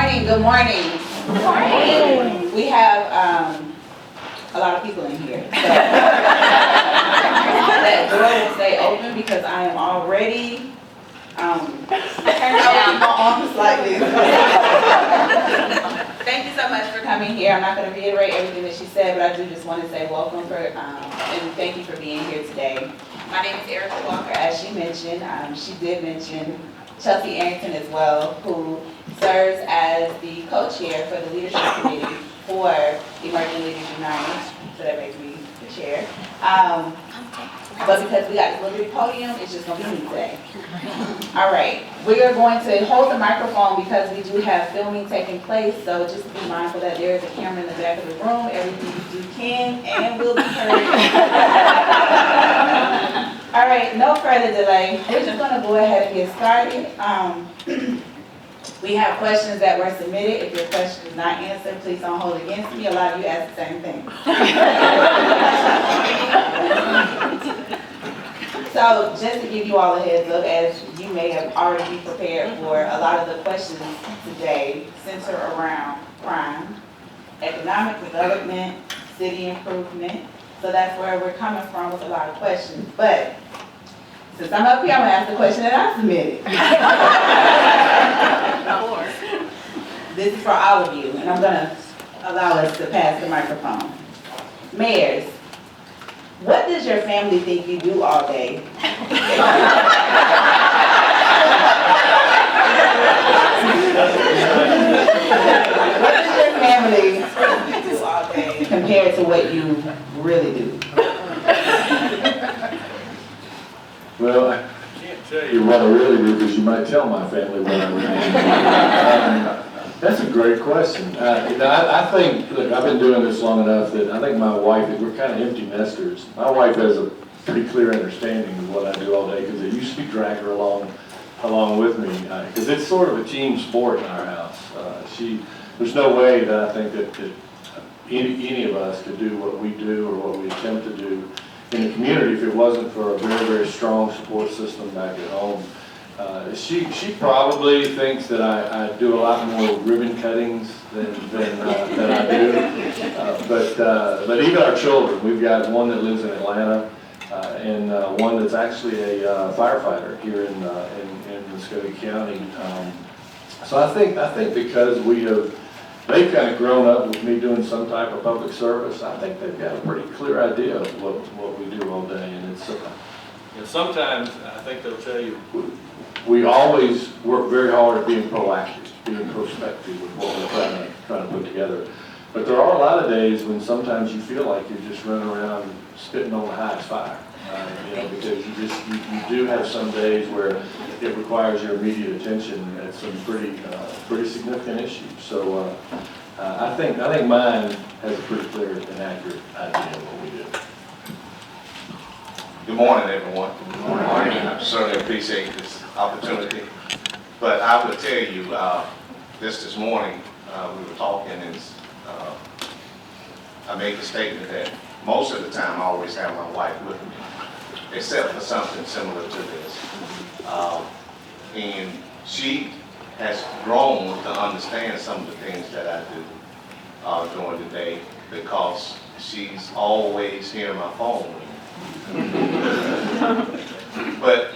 morning, good morning. Good morning. We have a lot of people in here. So that door will stay open because I am already turning down my arms slightly. Thank you so much for coming here. I'm not going to reiterate everything that she said, but I do just want to say welcome and thank you for being here today. My name is Erica Walker, as she mentioned. She did mention Chelsea Arrington as well, who serves as the co-chair for the leadership committee for Emerging Leaders United. So that makes me the chair. But because we got this little bitty podium, it's just going to be me today. All right, we are going to hold the microphone because we do have filming taking place, so just be mindful that there is a camera in the back of the room. Everything you do can and will be heard. All right, no further delay. We're just going to go ahead and get started. We have questions that were submitted. If your question is not answered, please don't hold it against me. A lot of you asked the same thing. So just to give you all a heads up, as you may have already been prepared for, a lot of the questions today center around crime, economic development, city improvement. So that's where we're coming from with a lot of questions. But since I'm up here, I'm going to ask the question that I submitted. This is for all of you, and I'm going to allow us to pass the microphone. Mayors, what does your family think you do all day? What does your family think you do all day compared to what you really do? Well, I can't tell you what I really do because you might tell my family what I really do. That's a great question. I think, look, I've been doing this long enough that I think my wife, we're kind of empty nesters. My wife has a pretty clear understanding of what I do all day because I usually drag her along with me because it's sort of a team sport in our house. There's no way that I think that any of us could do what we do or what we attempt to do in the community if it wasn't for a very, very strong support system back at home. She probably thinks that I do a lot more ribbon cuttings than I do. But even our children, we've got one that lives in Atlanta and one that's actually a firefighter here in Muskogee County. So I think because they've kind of grown up with me doing some type of public service, I think they've got a pretty clear idea of what we do all day. And it's sometimes I think they'll tell you we always work very hard at being proactive, being prospective with what we're trying to put together. But there are a lot of days when sometimes you feel like you're just running around spitting on the highest fire, because you do have some days where it requires your immediate attention at some pretty significant issues. So I think mine has a pretty clear and accurate idea of what we do. Good morning, everyone. Good morning. I certainly appreciate this opportunity. But I would tell you, just this morning, we were talking, and I made the statement that most of the time I always have my wife with me, except for something similar to this. And she has grown to understand some of the things that I do during the day because she's always hearing my phone ring. But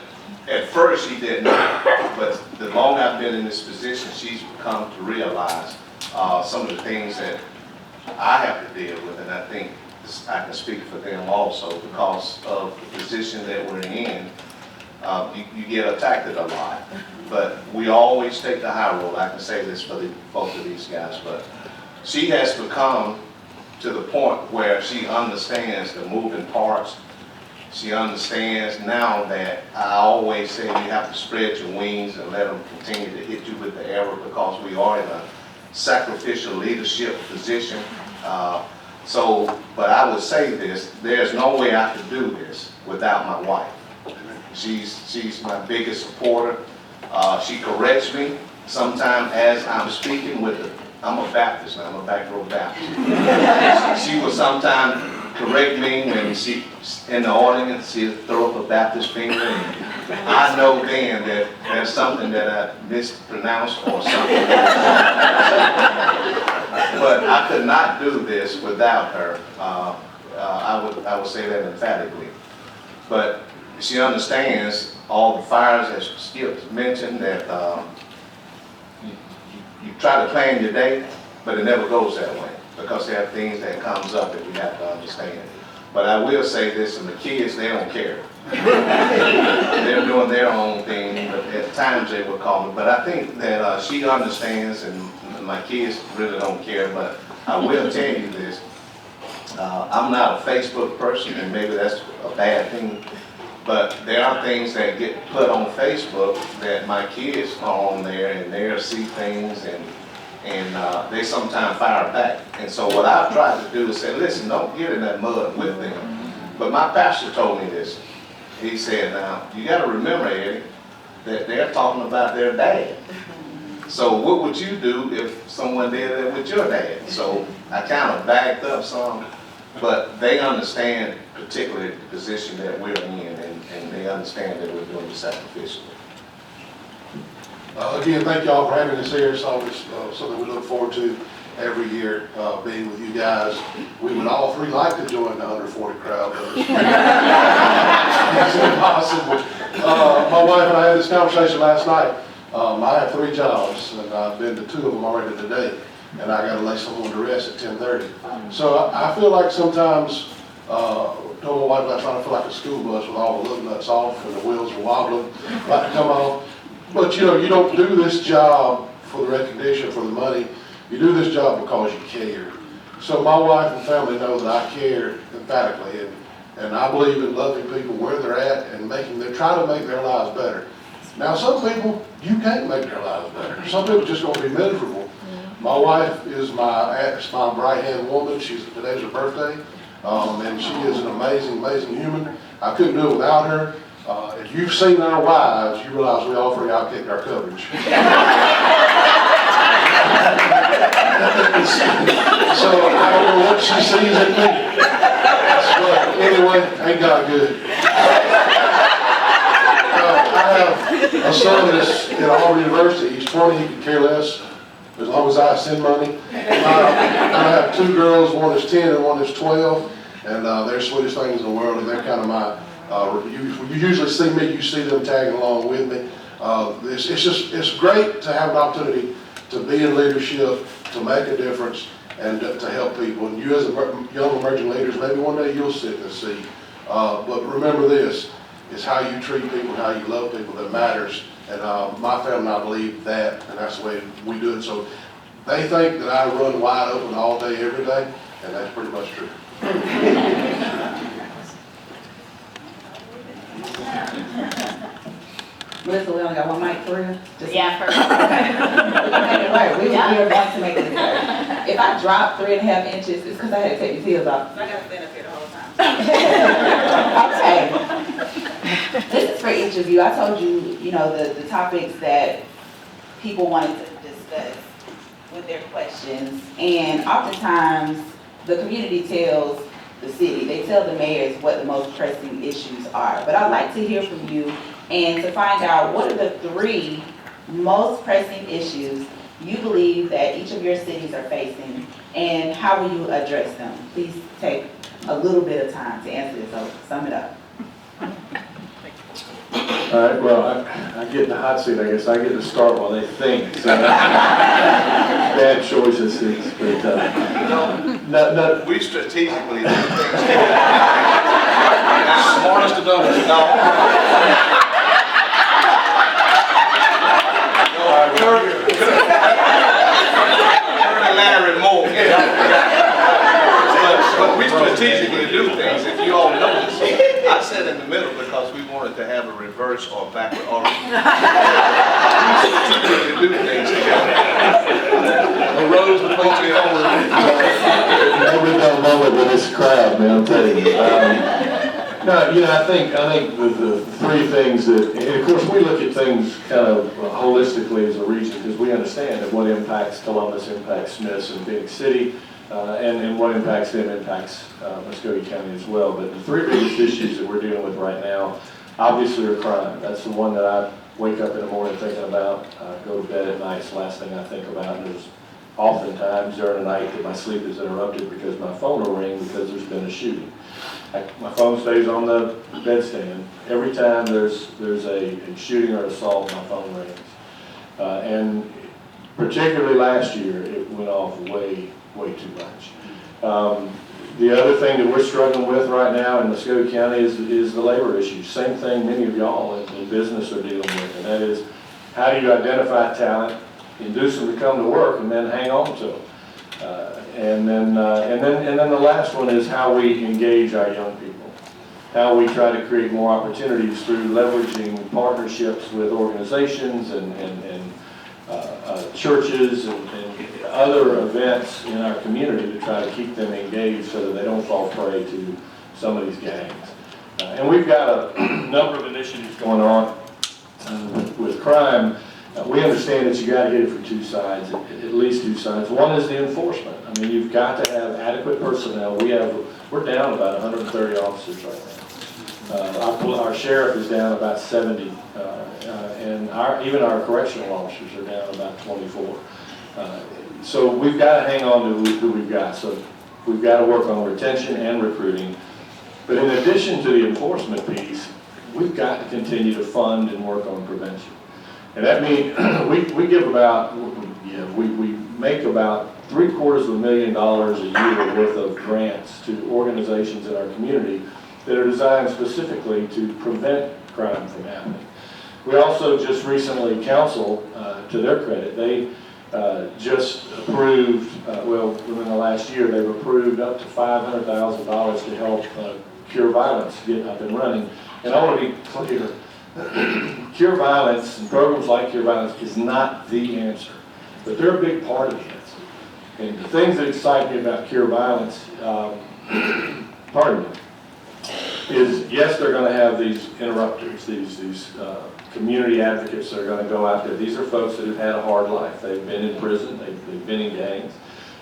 at first she did not, but the longer I've been in this position, she's come to realize some of the things that I have to deal with, and I think I can speak for them also because of the position that we're in. You get attacked a lot, but we always take the high road. I can say this for both of these guys, but she has become to the point where she understands the moving parts. She understands now that I always say you have to spread your wings and let them continue to hit you with the arrow because we are in a sacrificial leadership position. But I would say this, there's no way I could do this without my wife. She's my biggest supporter. She corrects me sometimes as I'm speaking with her. I'm a Baptist now, I'm a back row Baptist. She will sometimes correct me when she's in the audience, she'll throw up a Baptist finger. And I know then that there's something that I mispronounced or something. But I could not do this without her. I would say that emphatically. But she understands all the fires, as Skip mentioned, that you try to plan your day, but it never goes that way because there are things that comes up that we have to understand. But I will say this, and the kids, they don't care. They're doing their own thing, but at times they will call me. But I think that she understands, and my kids really don't care. But I will tell you this, I'm not a Facebook person, and maybe that's a bad thing. But there are things that get put on Facebook that my kids are on there, and they'll see things, and they sometimes fire back. And so what I've tried to do is say, listen, don't get in that mud with them. But my pastor told me this. He said, now, you got to remember, Eddie, that they're talking about their dad. So what would you do if someone did that with your dad? So I kind of backed up some, but they understand particularly the position that we're in, and they understand that we're doing the sacrificial. Again, thank y'all for having us here. It's always something we look forward to every year, being with you guys. We would all three like to join the under 40 crowd, but it's impossible. My wife and I had this conversation last night. I have 3 jobs, and I've been to 2 of them already today, and I got to lay someone to rest at 10:30. So I feel like sometimes, told my wife last night, I feel like a school bus with all the lug nuts off and the wheels are wobbling, about to come off. But you know, you don't do this job for the recognition, for the money. You do this job because you care. So my wife and family know that I care emphatically, and I believe in loving people where they're at and try to make their lives better. Now, some people, you can't make their lives better. Some people just going to be miserable. My wife is my right-hand woman. Today's her birthday, and she is an amazing, amazing human. I couldn't do it without her. If you've seen our wives, you realize we all three outkicked our coverage. So I don't know what she sees in me. But anyway, ain't God good. I have a son that's at Auburn University. He's 20, he can care less as long as I send money. I have 2 girls, one is 10 and one is 12, and they're the sweetest things in the world, and they're kind of my, you usually see me, you see them tagging along with me. It's great to have an opportunity to be in leadership, to make a difference, and to help people. And you as young emerging leaders, maybe one day you'll sit in the seat. But remember this, it's how you treat people, how you love people that matters. And my family and I believe that, and that's the way we do it. So they think that I run wide open all day, every day, and that's pretty much true. Melissa, we only got 1 mic for you? Yeah, for We are going to make it work. If I drop 3.5 inches, it's because I had to take these heels off. So I got to stand up here the whole time. Okay. This is for each of you. I told you, the topics that people wanted to discuss with their questions. And oftentimes, the community tells the city, they tell the mayors what the most pressing issues are. But I'd like to hear from you and to find out what are the 3 most pressing issues you believe that each of your cities are facing, and how will you address them? Please take a little bit of time to answer this, so sum it up. All right, well, I get in the hot seat, I guess. I get to start while they think. So bad choices, but no. We strategically do things. Smartest of those. Larry Moore. But we strategically do things. If you all notice, I said in the middle because we wanted to have a reverse or backward order. We strategically do things together. The roads between the We've got a moment with this crowd, man, I'm telling you. No, I think the 3 things that, and of course we look at things kind of holistically as a region because we understand that what impacts Columbus impacts Smiths and Big City. and what impacts them impacts Muskogee County as well. But the three biggest issues that we're dealing with right now, obviously, are crime. That's the one that I wake up in the morning thinking about, go to bed at night, it's the last thing I think about. And there's oftentimes during the night that my sleep is interrupted because my phone will ring because there's been a shooting. My phone stays on the bedstand. Every time there's a shooting or assault, my phone rings. And particularly last year, it went off way too much. The other thing that we're struggling with right now in Muskogee County is the labor issue. Same thing many of y'all in business are dealing with, and that is how do you identify talent, induce them to come to work, and then hang on to them. And then the last one is how we engage our young people, how we try to create more opportunities through leveraging partnerships with organizations and churches and other events in our community to try to keep them engaged so that they don't fall prey to some of these gangs. And we've got a number of initiatives going on with crime. We understand that you got to hit it from two sides, at least two sides. One is the enforcement. I mean, you've got to have adequate personnel. We're down about 130 officers right now. Our sheriff is down about 70, and even our correctional officers are down about 24. So we've got to hang on to who we've got. So we've got to work on retention and recruiting. But in addition to the enforcement piece, we've got to continue to fund and work on prevention. And that means we give about, we make about $750,000 a year worth of grants to organizations in our community that are designed specifically to prevent crime from happening. We also just recently, council, to their credit, they just approved, within the last year, they've approved up to $500,000 to help Cure Violence get up and running. And I want to be clear, Cure Violence and programs like Cure Violence is not the answer, but they're a big part of the answer. And the things that excite me about Cure Violence, pardon me, is yes, they're going to have these interrupters, these community advocates that are going to go out there. These are folks that have had a hard life. They've been in prison, they've been in gangs.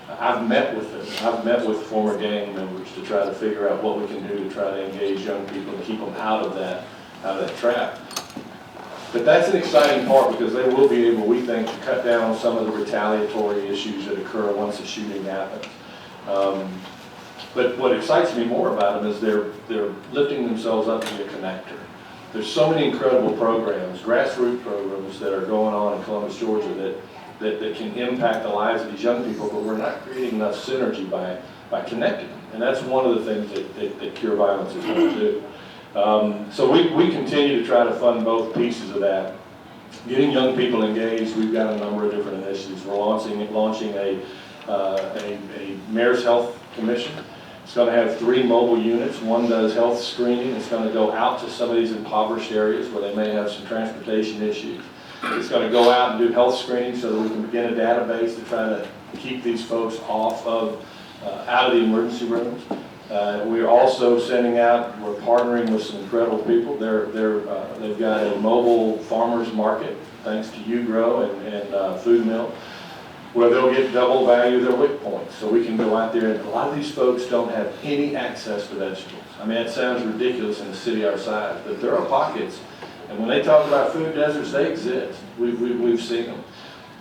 I've met with them. I've met with former gang members to try to figure out what we can do to try to engage young people and keep them out of that trap. But that's an exciting part because they will be able, we think, to cut down on some of the retaliatory issues that occur once a shooting happens. But what excites me more about them is they're lifting themselves up to be a connector. There's so many incredible programs, grassroots programs that are going on in Columbus, Georgia that can impact the lives of these young people, but we're not creating enough synergy by connecting them. And that's one of the things that Cure Violence is going to do. So we continue to try to fund both pieces of that. Getting young people engaged, we've got a number of different initiatives. We're launching a Mayor's Health Commission. It's going to have 3 mobile units. One does health screening. It's going to go out to some of these impoverished areas where they may have some transportation issues. It's going to go out and do health screening so that we can begin a database to try to keep these folks off of, out of the emergency rooms. We're also sending out, we're partnering with some incredible people. They've got a mobile farmers market, thanks to UGRO and Food Mill, where they'll get double value of their WIC points. So we can go out there, and a lot of these folks don't have any access to vegetables. I mean, it sounds ridiculous in a city our size, but there are pockets. And when they talk about food deserts, they exist. We've seen them.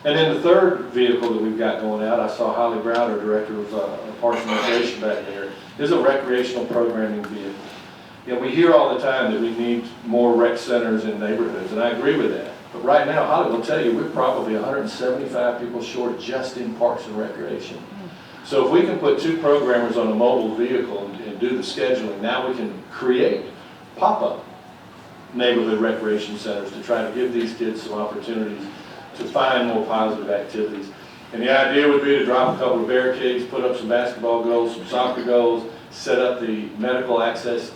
And then the third vehicle that we've got going out, I saw Holly Browder, Director of Parks and Recreation back there, is a recreational programming vehicle. You know, we hear all the time that we need more rec centers in neighborhoods, and I agree with that. But right now, Holly will tell you, we're probably 175 people short just in Parks and Recreation. So if we can put 2 programmers on a mobile vehicle and do the scheduling, now we can create pop-up neighborhood recreation centers to try to give these kids some opportunities to find more positive activities. And the idea would be to drop a couple of barricades, put up some basketball goals, some soccer goals, set up the medical access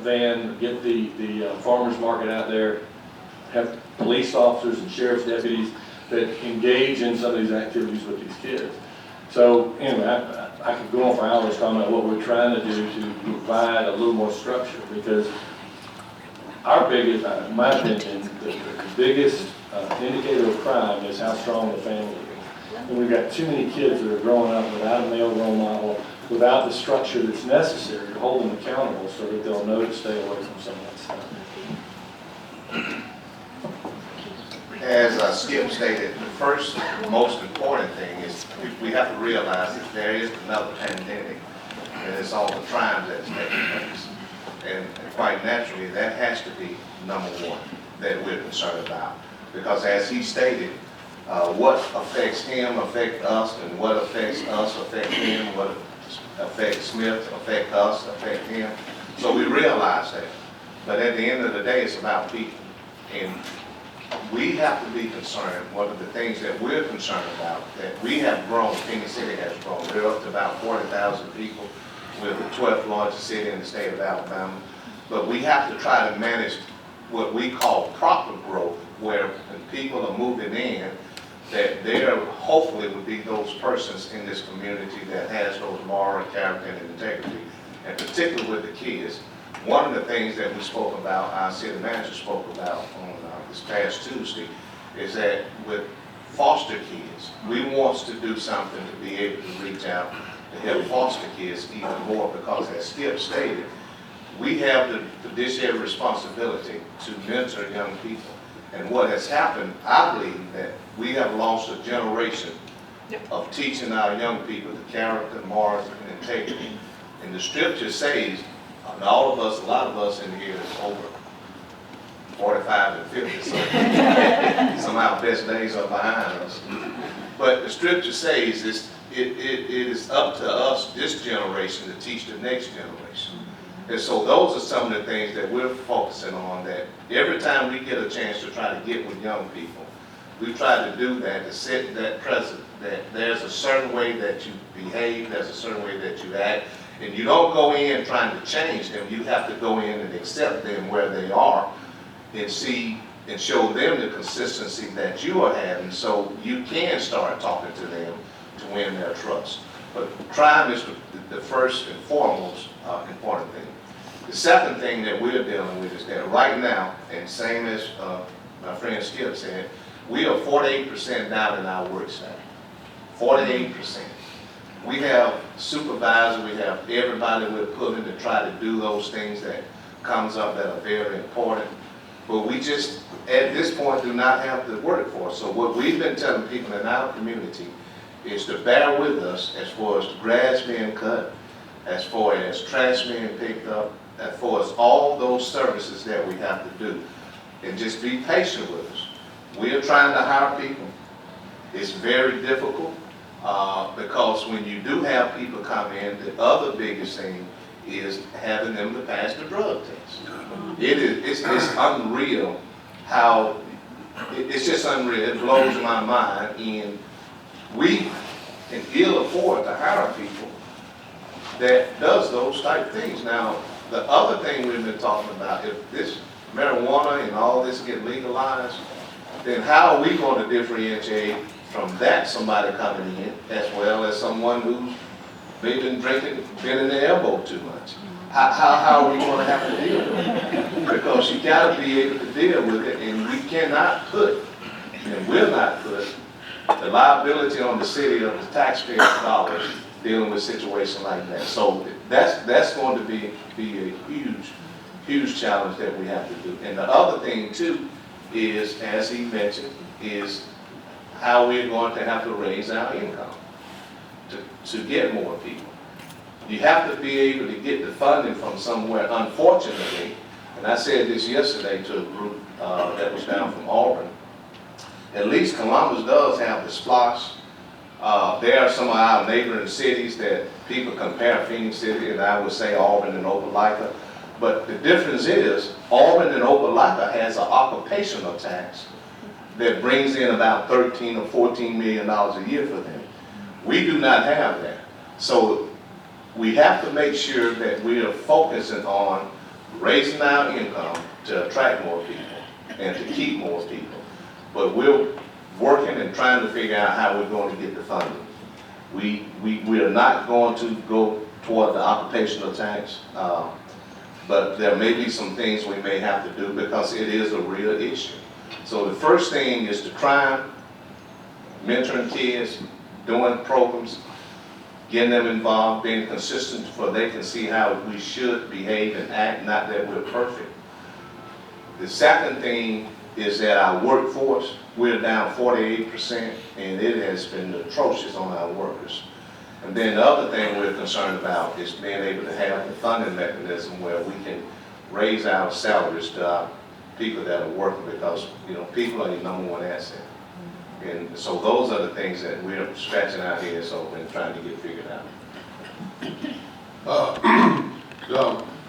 van, get the farmers market out there, have police officers and sheriff's deputies that engage in some of these activities with these kids. So anyway, I could go on for hours talking about what we're trying to do to provide a little more structure, because our biggest, in my opinion, the biggest indicator of crime is how strong the family is. And we've got too many kids that are growing up without a male role model, without the structure that's necessary to hold them accountable so that they'll know to stay away from some of that stuff. As Skip stated, the first most important thing is we have to realize that there is another pandemic, and it's all the crimes that's taking place. And quite naturally, that has to be number one that we're concerned about. Because as he stated, what affects him affects us, and what affects us affects him, what affects Smith affects us, affects him. So we realize that. But at the end of the day, it's about people. And we have to be concerned, one of the things that we're concerned about, that we have grown, Phoenix City has grown. We're up to about 40,000 people. We're the 12th largest city in the state of Alabama. But we have to try to manage what we call proper growth, where when people are moving in, that there hopefully would be those persons in this community that has those moral character and integrity, and particularly with the kids. One of the things that we spoke about, our city manager spoke about on this past Tuesday, is that with foster kids, we want to do something to be able to reach out to help foster kids even more, because as Skip stated, we have the fiduciary responsibility to mentor young people. And what has happened, I believe, that we have lost a generation of teaching our young people the character, morals, and integrity. And the scripture says, and all of us, a lot of us in here is over 45 and 50, so some of our best days are behind us. But the scripture says it is up to us, this generation, to teach the next generation. And so those are some of the things that we're focusing on, that every time we get a chance to try to get with young people, we try to do that, to set that precedent, that there's a certain way that you behave, there's a certain way that you act, and you don't go in trying to change them. You have to go in and accept them where they are and see and show them the consistency that you are having, so you can start talking to them to win their trust. But crime is the first and foremost important thing. The second thing that we're dealing with is that right now, and same as my friend Skip said, we are 48% down in our work staff. 48%. We have supervisors, we have everybody we're pulling to try to do those things that comes up that are very important. But we just, at this point, do not have the workforce. So what we've been telling people in our community is to bear with us as far as the grass being cut, as far as trash being picked up, as far as all those services that we have to do. And just be patient with us. We are trying to hire people. It's very difficult because when you do have people come in, the other biggest thing is having them to pass the drug test. It's unreal how, it's just unreal. It blows my mind. And we can ill afford to hire people that does those type things. Now, the other thing we've been talking about, if this marijuana and all this get legalized, then how are we going to differentiate from that somebody coming in as well as someone who's maybe been drinking, been in the elbow too much? How are we going to have to deal with it? Because you got to be able to deal with it, and we cannot put, and will not put, the liability on the city of the taxpayers' dollars dealing with a situation like that. So that's going to be a huge challenge that we have to do. And the other thing too is, as he mentioned, is how we're going to have to raise our income to get more people. You have to be able to get the funding from somewhere. Unfortunately, and I said this yesterday to a group that was down from Auburn, at least Columbus does have the SPLOST. There are some of our neighboring cities that people compare Phoenix City, and I would say Auburn and Opelika. But the difference is, Auburn and Opelika has an occupational tax that brings in about $13 or $14 million a year for them. We do not have that. So we have to make sure that we are focusing on raising our income to attract more people and to keep more people. But we're working and trying to figure out how we're going to get the funding. We are not going to go toward the occupational tax, but there may be some things we may have to do because it is a real issue. So the first thing is the crime, mentoring kids, doing programs, getting them involved, being consistent so they can see how we should behave and act, not that we're perfect. The second thing is that our workforce, we're down 48%, and it has been atrocious on our workers. And then the other thing we're concerned about is being able to have the funding mechanism where we can raise our salaries to our people that are working, because, you know, people are your number one asset. And so those are the things that we're scratching our heads over and trying to get figured out.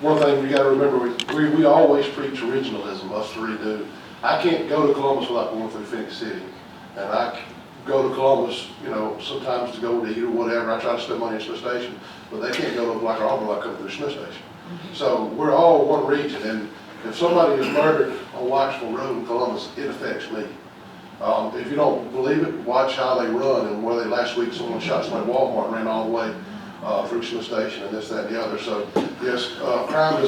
One thing we gotta remember, we always preach originalism, us three do. I can't go to Columbus without going through Phoenix City. And I go to Columbus, you know, sometimes to go to eat or whatever. I try to spend money at Smith Station, but they can't go to Black Auburn without coming through Smith Station. So we're all one region, and if somebody is murdered on Watchville Road in Columbus, it affects me. If you don't believe it, watch how they run, and where they last week someone shot somebody at Walmart and ran all the way through Smith Station and this, that, and the other. So yes, crime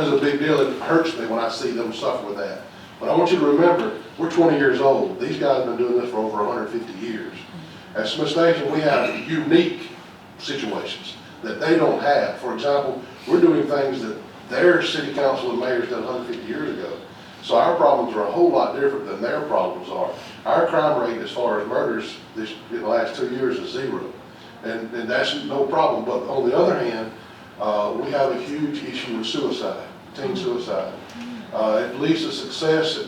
is a big deal. It hurts me when I see them suffer with that. But I want you to remember, we're 20 years old. These guys have been doing this for over 150 years. At Smith Station, we have unique situations that they don't have. For example, we're doing things that their city council and mayors did 150 years ago. So our problems are a whole lot different than their problems are. Our crime rate as far as murders in the last 2 years is 0. And that's no problem. But on the other hand, we have a huge issue with suicide, teen suicide. At least a success,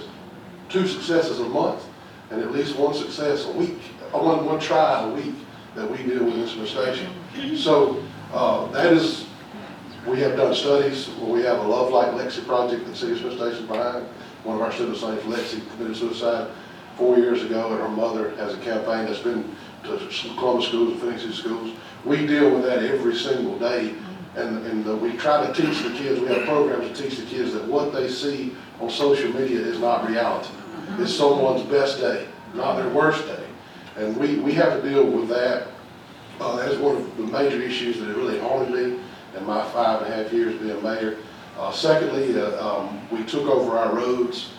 2 successes a month, and at least 1 success a week, one try a week that we deal with in Smith Station. So that is, we have done studies where we have a Love Like Lexi project that City of Smith Station behind. One of our students named Lexi committed suicide 4 years ago, and her mother has a campaign that's been to Columbus schools and Phoenix City schools. We deal with that every single day. And we try to teach the kids, we have programs to teach the kids that what they see on social media is not reality. It's someone's best day, not their worst day. And we have to deal with that. That's one of the major issues that has really haunted me in my 5.5 years being mayor. Secondly, we took over our roads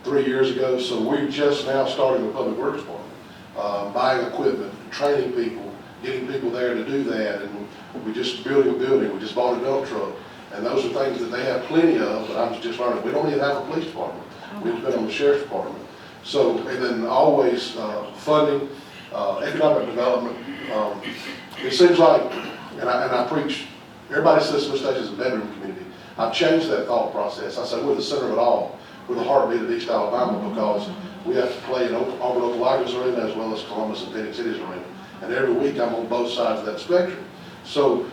3 years ago, so we're just now starting the Public Works Department, buying equipment, training people, getting people there to do that, and we just building a building. We just bought a dump truck, and those are things that they have plenty of. But I'm just learning we don't even have a police department. We depend on the sheriff's department. So, and then always funding, economic development. It seems like, and I preach. Everybody says Smith Station is a bedroom community. I've changed that thought process. I say we're the center of it all. We're the heartbeat of East Alabama, because we have to play in Auburn Opelika's arena as well as Columbus and Phoenix City's arena. And every week I'm on both sides of that spectrum. So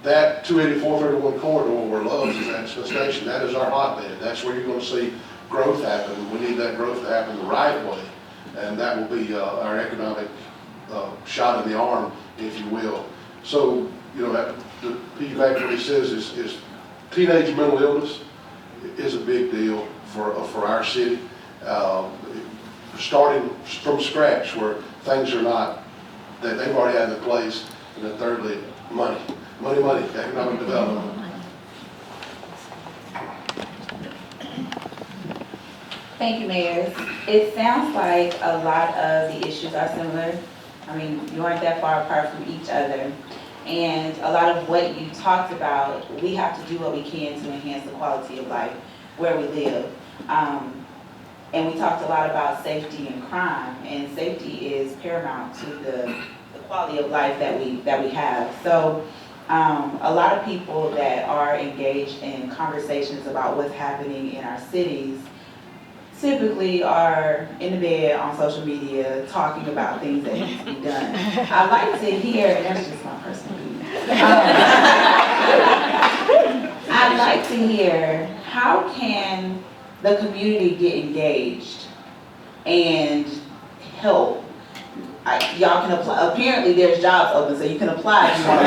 that 284-31 corridor where Love's is at Smith Station, that is our hotbed. That's where you're going to see growth happen. We need that growth to happen the right way. And that will be our economic shot in the arm, if you will. So, you know, the piggyback what he says is teenage mental illness is a big deal for our city. Starting from scratch where things are not, that they've already had in place. And then thirdly, money, economic development. Thank you, Mayor. It sounds like a lot of the issues are similar. I mean, you aren't that far apart from each other. And a lot of what you talked about, we have to do what we can to enhance the quality of life where we live. And we talked a lot about safety and crime, and safety is paramount to the quality of life that we have. So a lot of people that are engaged in conversations about what's happening in our cities typically are in the bed on social media talking about things that need to be done. I'd like to hear, and that's just my personal view. I'd like to hear, how can the community get engaged and help? Y'all can apply. Apparently there's jobs open, so you can apply if you want to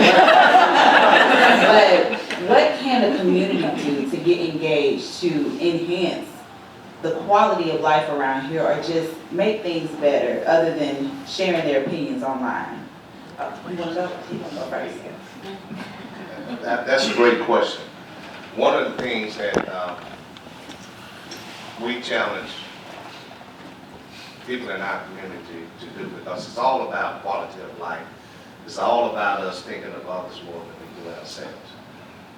work. But what can the community do to get engaged to enhance the quality of life around here, or just make things better other than sharing their opinions online? You want to go? You want to go first? That's a great question. One of the things that we challenge people in our community to do, because it's all about quality of life. It's all about us thinking of others more than we do ourselves.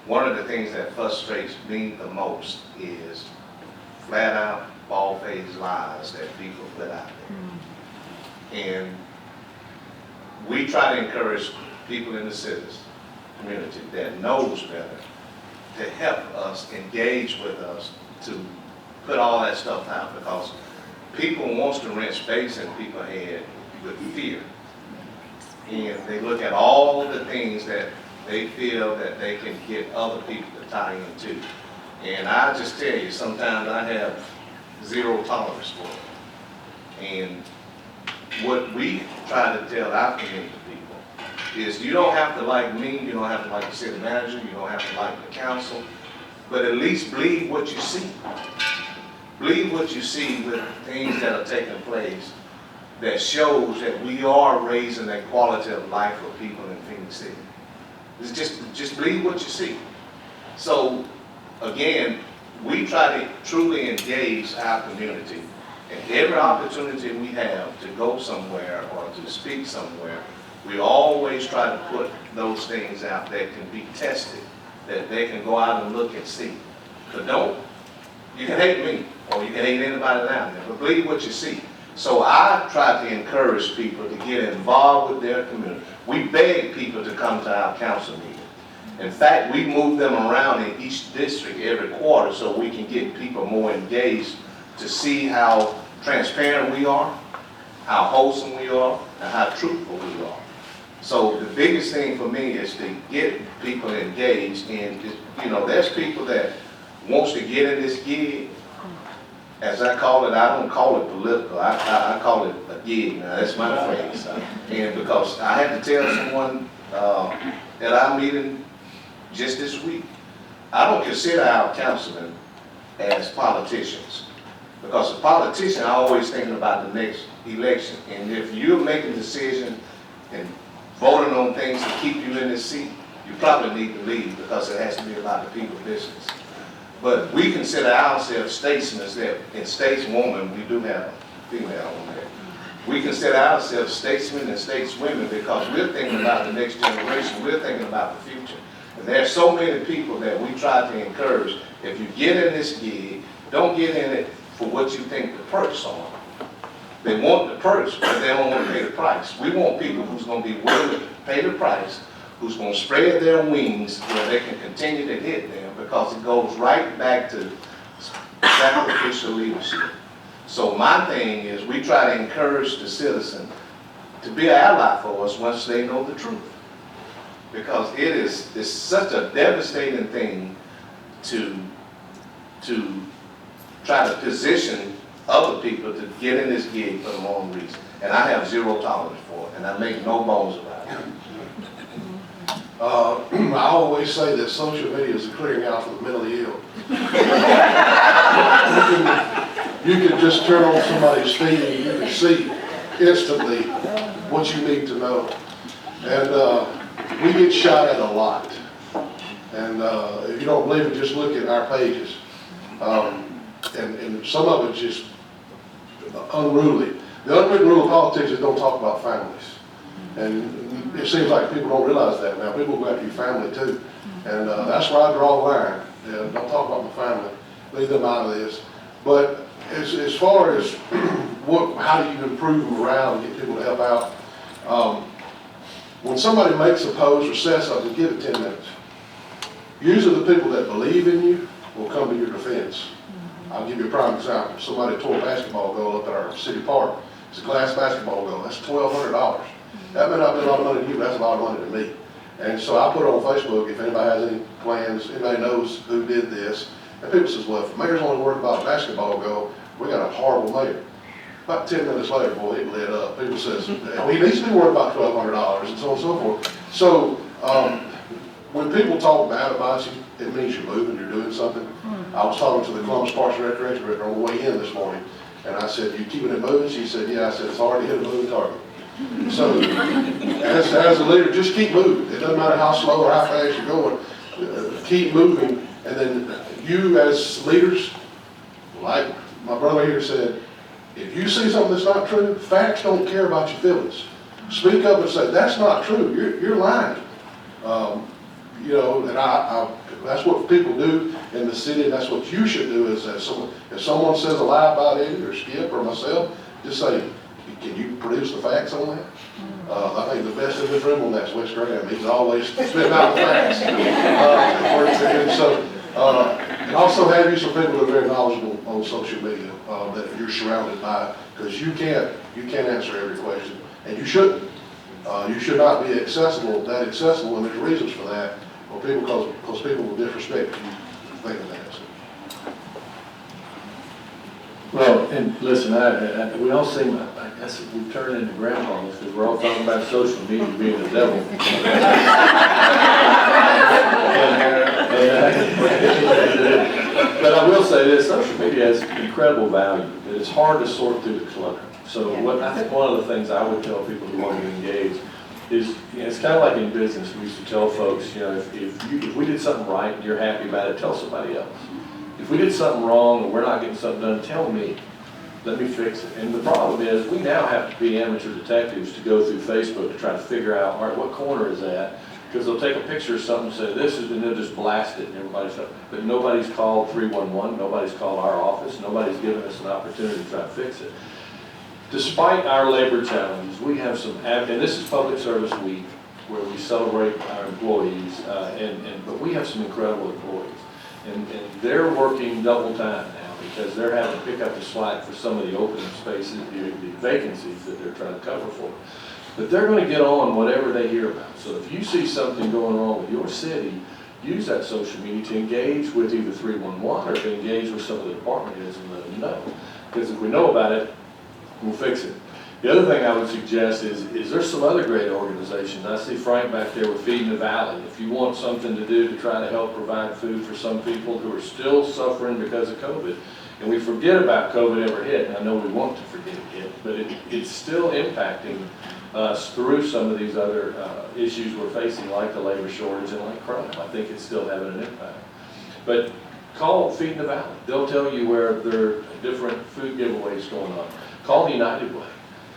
One of the things that frustrates me the most is flat out, bald-faced lies that people put out there. And we try to encourage people in the citizens community that knows better to help us, engage with us, to put all that stuff out, because people wants to rent space in people's head with fear. And they look at all the things that they feel that they can get other people to tie into. And I just tell you, sometimes I have zero tolerance for it. And what we try to tell our community people is, you don't have to like me, you don't have to like the city manager, you don't have to like the council, but at least believe what you see. Believe what you see with things that are taking place that shows that we are raising that quality of life for people in Phoenix City. It's just believe what you see. So again, we try to truly engage our community, and every opportunity we have to go somewhere or to speak somewhere, we always try to put those things out that can be tested, that they can go out and look and see. But you can hate me, or you can hate anybody down there, but believe what you see. So I try to encourage people to get involved with their community. We beg people to come to our council meeting. In fact, we move them around in each district every quarter so we can get people more engaged to see how transparent we are, how wholesome we are, and how truthful we are. So the biggest thing for me is to get people engaged in, there's people that wants to get in this gig. As I call it, I don't call it political, I call it a gig. Now, that's my phrase. And because I had to tell someone at our meeting just this week, I don't consider our councilmen as politicians. Because a politician, I'm always thinking about the next election. And if you're making decisions and voting on things to keep you in this seat, you probably need to leave, because it has to be about the people's business. But we consider ourselves statesmen, that in stateswoman, we do have a female on there. We consider ourselves statesmen and stateswomen because we're thinking about the next generation, we're thinking about the future. And there's so many people that we try to encourage, if you get in this gig, don't get in it for what you think the perks are. They want the perks, but they don't want to pay the price. We want people who's going to be willing to pay the price, who's going to spread their wings where they can continue to hit them, because it goes right back to sacrificial leadership. So my thing is, we try to encourage the citizen to be an ally for us once they know the truth. Because it's such a devastating thing to try to position other people to get in this gig for the wrong reason. And I have zero tolerance for it, and I make no bones about it. I always say that social media is a clearinghouse for the mentally ill. You can just turn on somebody's feed and you can see instantly what you need to know. And we get shot at a lot. And if you don't believe it, just look at our pages. And some of it's just unruly. The unwritten rule of politics is don't talk about families. And it seems like people don't realize that now. People go after your family too. And that's where I draw the line. Don't talk about my family. Leave them out of this. But as far as how do you improve morale and get people to help out, when somebody makes a post or says something, give it 10 minutes. Usually the people that believe in you will come to your defense. I'll give you a prime example. Somebody tore a basketball goal up at our city park. It's a glass basketball goal. That's $1,200. That may not be a lot of money to you, but that's a lot of money to me. And so I put it on Facebook if anybody has any plans, anybody knows who did this. And people says, well, if the mayor's only worried about a basketball goal, we got a horrible mayor. About 10 minutes later, boy, it lit up. People says, well, he needs to be worried about $1,200 and so on and so forth. So when people talk bad about you, it means you're moving, you're doing something. I was talking to the Columbus Parks and Recreation Director on the way in this morning, and I said, you keeping it moving? She said, yeah. I said, it's hard to hit a moving target. So as a leader, just keep moving. It doesn't matter how slow or how fast you're going. Keep moving. And then you as leaders, like my brother here said, If you see something that's not true, facts don't care about your feelings. Speak up and say, that's not true, you're lying. You know, and that's what people do in the city, and that's what you should do is that if someone says a lie about Eddie or Skip or myself, just say, can you produce the facts on that? I think the best in this room on that's Wes Graham. He's always spitting out the facts. And also have you some people that are very knowledgeable on social media that you're surrounded by, because you can't answer every question, and you shouldn't. You should not be accessible, and there's reasons for that. Well, because people will disrespect you thinking that. Well, and listen, we all seem, I guess we turn into grandmas because we're all talking about social media being the devil. But I will say this, social media has incredible value. It's hard to sort through the clutter. So I think one of the things I would tell people who want to engage is, it's kind of like in business. We used to tell folks, if we did something right and you're happy about it, tell somebody else. If we did something wrong and we're not getting something done, tell me. Let me fix it. And the problem is, we now have to be amateur detectives to go through Facebook to try to figure out, all right, what corner is that? Because they'll take a picture of something and say, this is, and they'll just blast it, and everybody's up. But nobody's called 311, nobody's called our office, nobody's given us an opportunity to try to fix it. Despite our labor challenges, we have some, and this is Public Service Week, where we celebrate our employees, but we have some incredible employees. And they're working double time now because they're having to pick up the slack for some of the open spaces, the vacancies that they're trying to cover for. But they're going to get on whatever they hear about. So if you see something going wrong with your city, use that social media to engage with either 311 or to engage with some of the department heads and let them know. Because if we know about it, we'll fix it. The other thing I would suggest is there's some other great organizations. I see Frank back there with Feeding the Valley. If you want something to do to try to help provide food for some people who are still suffering because of COVID, and we forget about COVID ever hit, and I know we want to forget it hit, but it's still impacting us through some of these other issues we're facing, like the labor shortage and like crime. I think it's still having an impact. But call Feeding the Valley. They'll tell you where there are different food giveaways going on. Call the United Way.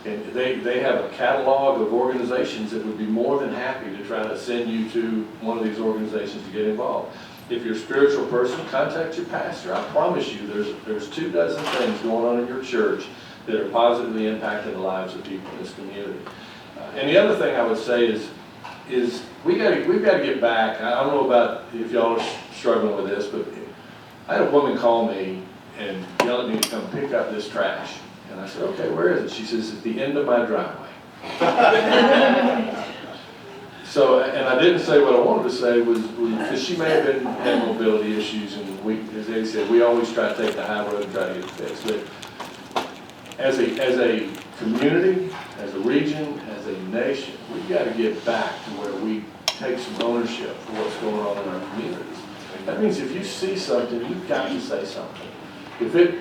And they have a catalog of organizations that would be more than happy to try to send you to one of these organizations to get involved. If you're a spiritual person, contact your pastor. I promise you there's 24 things going on in your church that are positively impacting the lives of people in this community. And the other thing I would say is we've got to get back. I don't know about if y'all are struggling with this, but I had a woman call me and yell at me to come pick up this trash. And I said, okay, where is it? She says, at the end of my driveway. So, and I didn't say what I wanted to say was because she may have had mobility issues, and as Eddie said, we always try to take the high road and try to get it fixed. But as a community, as a region, as a nation, we've got to get back to where we take some ownership for what's going on in our communities. That means if you see something, you've got to say something. If it,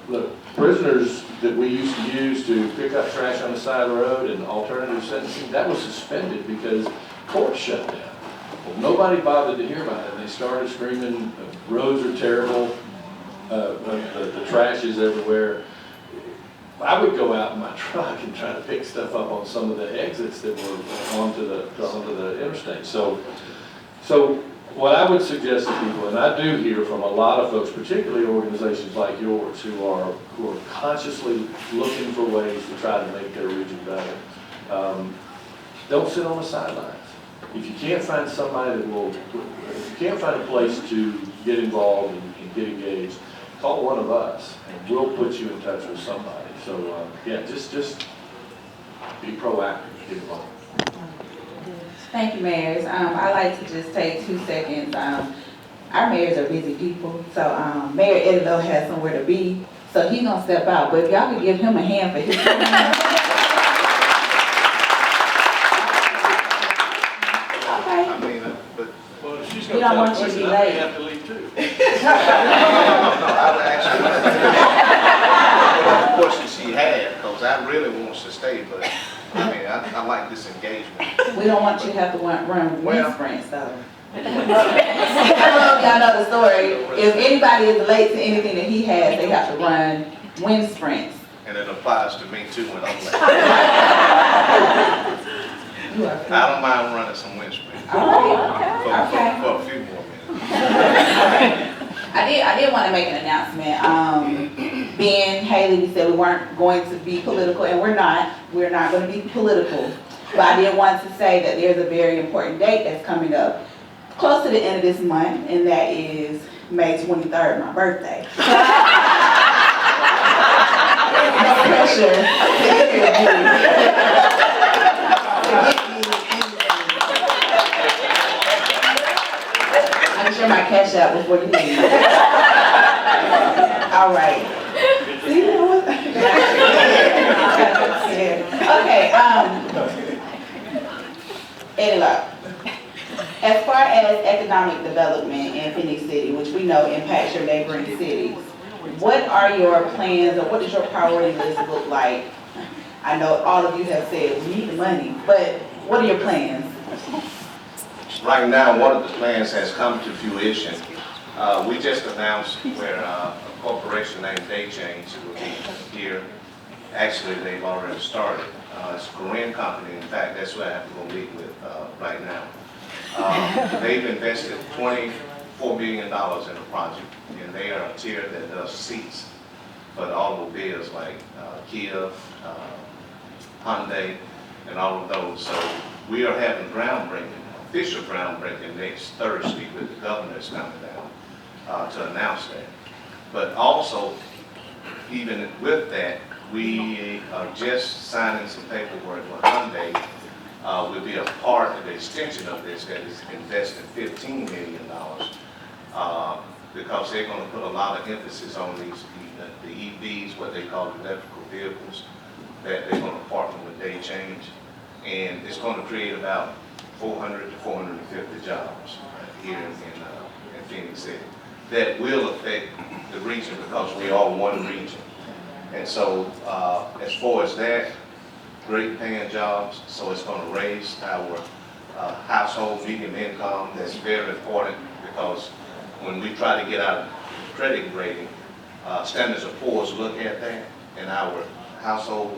look, prisoners that we used to use to pick up trash on the side of the road and alternative sentencing, that was suspended because court shut down. Well, nobody bothered to hear about it. They started screaming, roads are terrible, the trash is everywhere. I would go out in my truck and try to pick stuff up on some of the exits that were onto the interstate. So what I would suggest to people, and I do hear from a lot of folks, particularly organizations like yours, who are consciously looking for ways to try to make their region better. Don't sit on the sidelines. If you can't find somebody if you can't find a place to get involved and get engaged, call one of us, and we'll put you in touch with somebody. So just be proactive, get involved. Thank you, mayors. I like to just take 2 seconds. Our mayors are busy people, so Mayor Eddie has somewhere to be, so he's gonna step out. But if y'all could give him a hand for his okay. I mean, but Well, if she's We don't want you to be I may late. have to leave too. I would actually, the question she had, because I really wants to stay, but I mean, I like this engagement. We don't want you to have to run wind Well- sprints, though. I don't know if y'all know the story. If anybody is late to anything that he has, they have to run wind sprints. and it applies to me too when I'm late. You are I don't mind running some windscreen All right. Okay. for a few more minutes. I did want to make an announcement. Being Haley, we said we weren't going to be political, and we're not. We're not going to be political. But I did want to say that there's a very important date that's coming up close to the end of this month, and that is May 23rd, my birthday. No pressure to any of you. I'm sure my cash out before you leave. All right. See, you know what? Okay, anyway, as far as economic development in Phoenix City, which we know impacts your neighboring cities, what are your plans, or what does your priority list look like? I know all of you have said we need the money, but what are your plans? Right now, one of the plans has come to fruition. We just announced where a corporation named Day Change will be here. Actually, they've already started. It's a Korean company. In fact, that's what I have to go meet with right now. They've invested $24 million in the project, and they are a tier that does seats for the automobiles like Kia, Hyundai, and all of those. So we are having official groundbreaking next Thursday with the governors coming down to announce that. But also, even with that, we are just signing some paperwork with Hyundai. Will be a part of the extension of this that is investing $15 million because they're going to put a lot of emphasis on the EVs, what they call electrical vehicles, that they're going to partner with Day Change, and it's going to create about 400 to 450 jobs here in Phoenix City. That will affect the region because we are one region. And so as far as that, great paying jobs, so it's going to raise our household medium income. That's very important because when we try to get our credit rating, Standards & Poor's look at that, and our household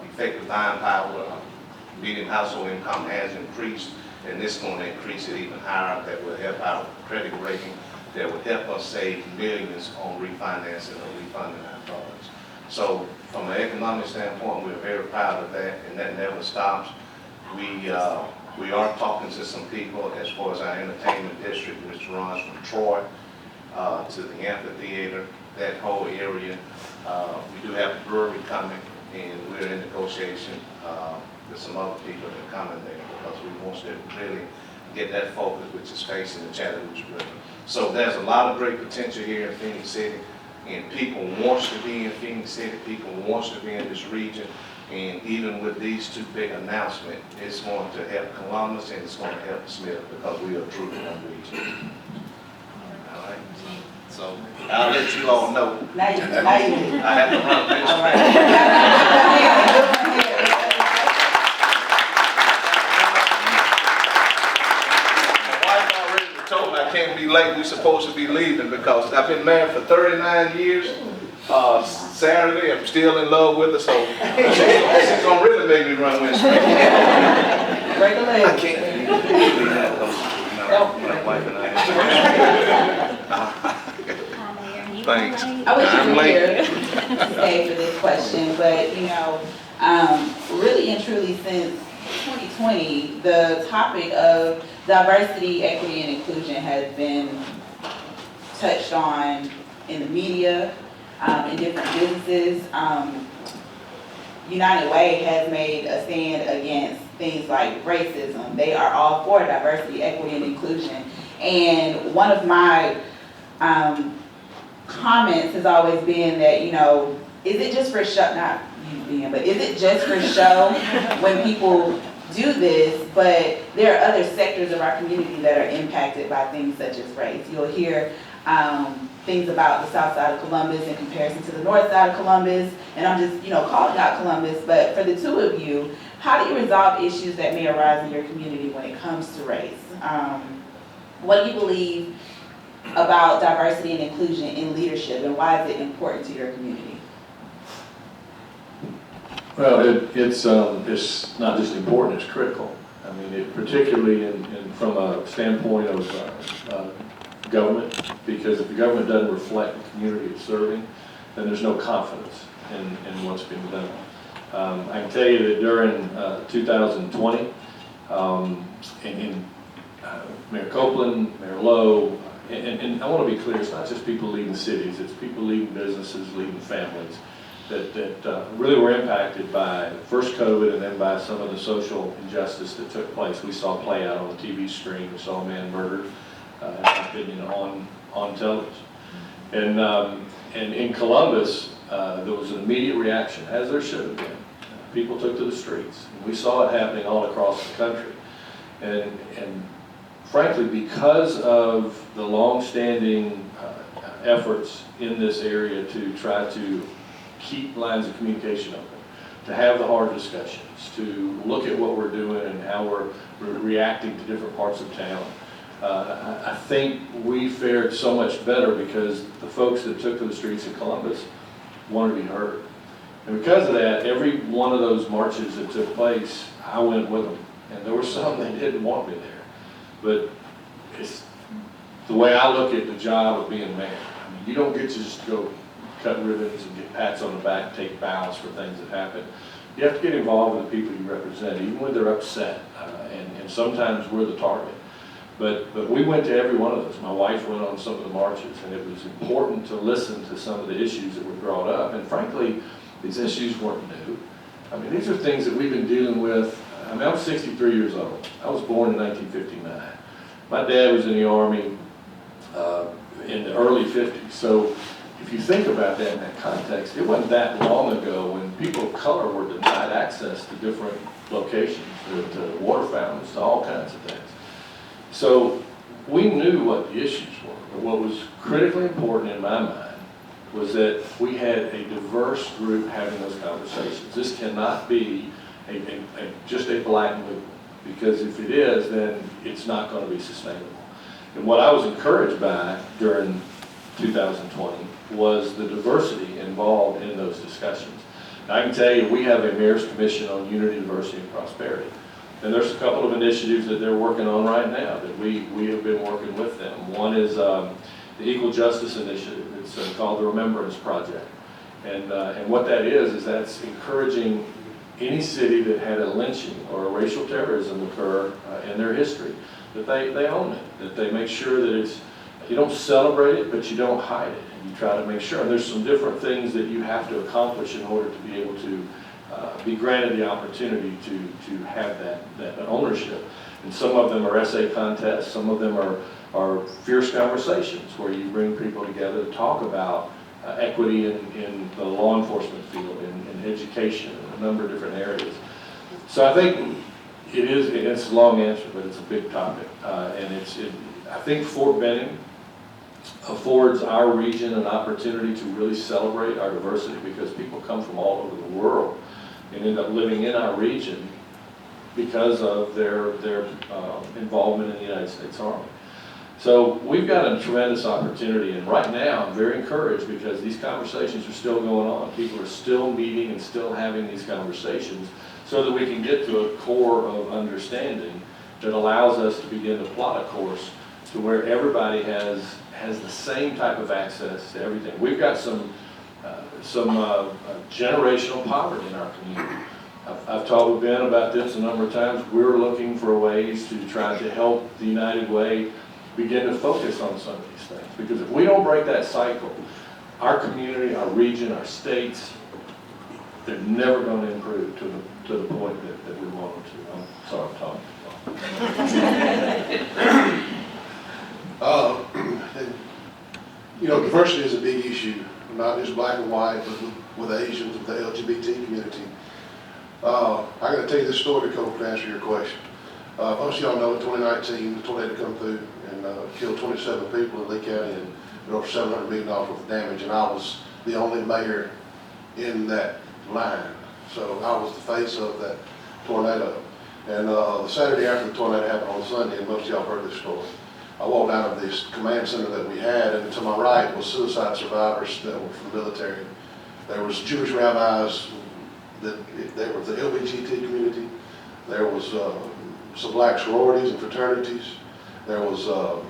effective buying power, median household income has increased, and this is going to increase it even higher. That will help our credit rating, that will help us save millions on refinancing or refunding our cards. So from an economic standpoint, we're very proud of that, and that never stops. We are talking to some people as far as our entertainment district, which runs from Troy to the amphitheater, that whole area. We do have a brewery coming, and we're in negotiation with some other people that are coming there because we want to really get that focus, which is facing the Chattahoochee River. So there's a lot of great potential here in Phoenix City, and people want to be in Phoenix City, people want to be in this region, and even with these two big announcements, it's going to help Columbus and it's going to help Smith because we are truly one region. All right. So I'll let you all know. Now you do. I have to run this. All right. I can't be late. We're supposed to be leaving because I've been married for 39 years. Saturday, I'm still in love with her, so she's gonna really make me run with her. Break a leg. I can't leave that because my wife and I. Thanks. I wish you were here to stay for this question, but you know, really and truly since 2020, the topic of diversity, equity, and inclusion has been touched on in the media, in different businesses. United Way has made a stand against things like racism. They are all for diversity, equity, and inclusion. And one of my comments has always been that, you know, is it just for show, not you being, but is it just for show when people do this, but there are other sectors of our community that are impacted by things such as race. You'll hear things about the south side of Columbus in comparison to the north side of Columbus, and I'm just, you know, calling out Columbus, but for the two of you, how do you resolve issues that may arise in your community when it comes to race? What do you believe about diversity and inclusion in leadership, and why is it important to your community? Well, it's not just important, it's critical. I mean, particularly from a standpoint of government, because if the government doesn't reflect the community it's serving, then there's no confidence in what's being done. I can tell you that during 2020, Mayor Copeland, Mayor Lowe, and I want to be clear, it's not just people leading cities, it's people leading businesses, leading families that really were impacted by first COVID and then by some of the social injustice that took place. We saw play out on the TV screen. We saw a man murdered, in my opinion, on television. And in Columbus, there was an immediate reaction, as there should have been. People took to the streets. And we saw it happening all across the country. And frankly, because of the long-standing efforts in this area to try to keep lines of communication open, to have the hard discussions, to look at what we're doing and how we're reacting to different parts of town, I think we fared so much better because the folks that took to the streets in Columbus wanted to be heard. And because of that, every one of those marches that took place, I went with them. And there were some that didn't want me there. But it's the way I look at the job of being mayor. I mean, you don't get to just go cut ribbons and get pats on the back, take bows for things that happen. You have to get involved with the people you represent, even when they're upset. And sometimes we're the target. But we went to every one of those. My wife went on some of the marches, and it was important to listen to some of the issues that were brought up. And frankly, these issues weren't new. I mean, these are things that we've been dealing with. I mean, I'm 63 years old. I was born in 1959. My dad was in the Army in the early 50s. So if you think about that in that context, it wasn't that long ago when people of color were denied access to different locations, to water fountains, to all kinds of things. So we knew what the issues were, but what was critically important in my mind was that we had a diverse group having those conversations. This cannot be just a black movement, because if it is, then it's not going to be sustainable. And what I was encouraged by during 2020 was the diversity involved in those discussions. And I can tell you, we have a Mayor's Commission on Unity, Diversity, and Prosperity. And there's a couple of initiatives that they're working on right now that we have been working with them. One is the Equal Justice Initiative. It's called the Remembrance Project. And what that is that's encouraging any city that had a lynching or a racial terrorism occur in their history, that they own it, that they make sure that you don't celebrate it, but you don't hide it. And you try to make sure. And there's some different things that you have to accomplish in order to be able to be granted the opportunity to have that ownership. And some of them are essay contests, some of them are fierce conversations where you bring people together to talk about equity in the law enforcement field, in education, in a number of different areas. So I think it's a long answer, but it's a big topic. And I think Fort Benning affords our region an opportunity to really celebrate our diversity, because people come from all over the world and end up living in our region because of their involvement in the United States Army. So we've got a tremendous opportunity, and right now I'm very encouraged because these conversations are still going on. People are still meeting and still having these conversations so that we can get to a core of understanding that allows us to begin to plot a course to where everybody has the same type of access to everything. We've got some generational poverty in our community. I've talked with Ben about this a number of times. We're looking for ways to try to help the United Way begin to focus on some of these things. Because if we don't break that cycle, our community, our region, our states, they're never going to improve to the point that we want them to. I'm sorry, I'm talking diversity is a big issue, not just black and white, but with Asians, with the LGBT community. I got to tell you this story, Nicole, to answer your question. Most of y'all know in 2019, the tornado come through and killed 27 people in Lee County and did over $700 million worth of damage, and I was the only mayor in that line. So I was the face of that tornado. And the Saturday after the tornado happened on Sunday, and most of y'all heard this story, I walked out of this command center that we had, and to my right was suicide survivors that were from the military. There was Jewish rabbis there was the LBGT community, there was some black sororities and fraternities, there was a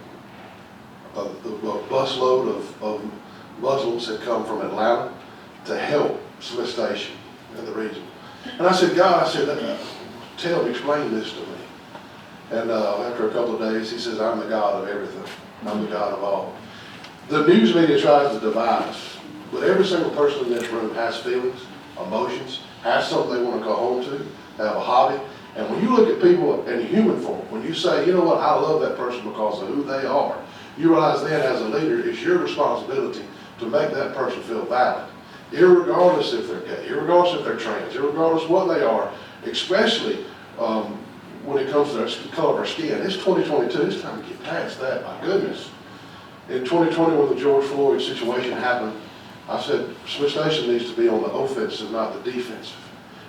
busload of Muslims had come from Atlanta to help Smith Station in the region. And I said, God, I said, explain this to me. And after a couple of days, he says, I'm the God of everything. I'm the God of all. The news media tries to divide us, but every single person in this room has feelings, emotions, has something they want to go home to, they have a hobby. And when you look at people in human form, when you say, you know what, I love that person because of who they are, you realize then as a leader, it's your responsibility to make that person feel valid, irregardless if they're gay, irregardless if they're trans, irregardless what they are, especially when it comes to the color of our skin. It's 2022, it's time to get past that, my goodness. In 2020, when the George Floyd situation happened, I said, Smith Station needs to be on the offensive, not the defensive.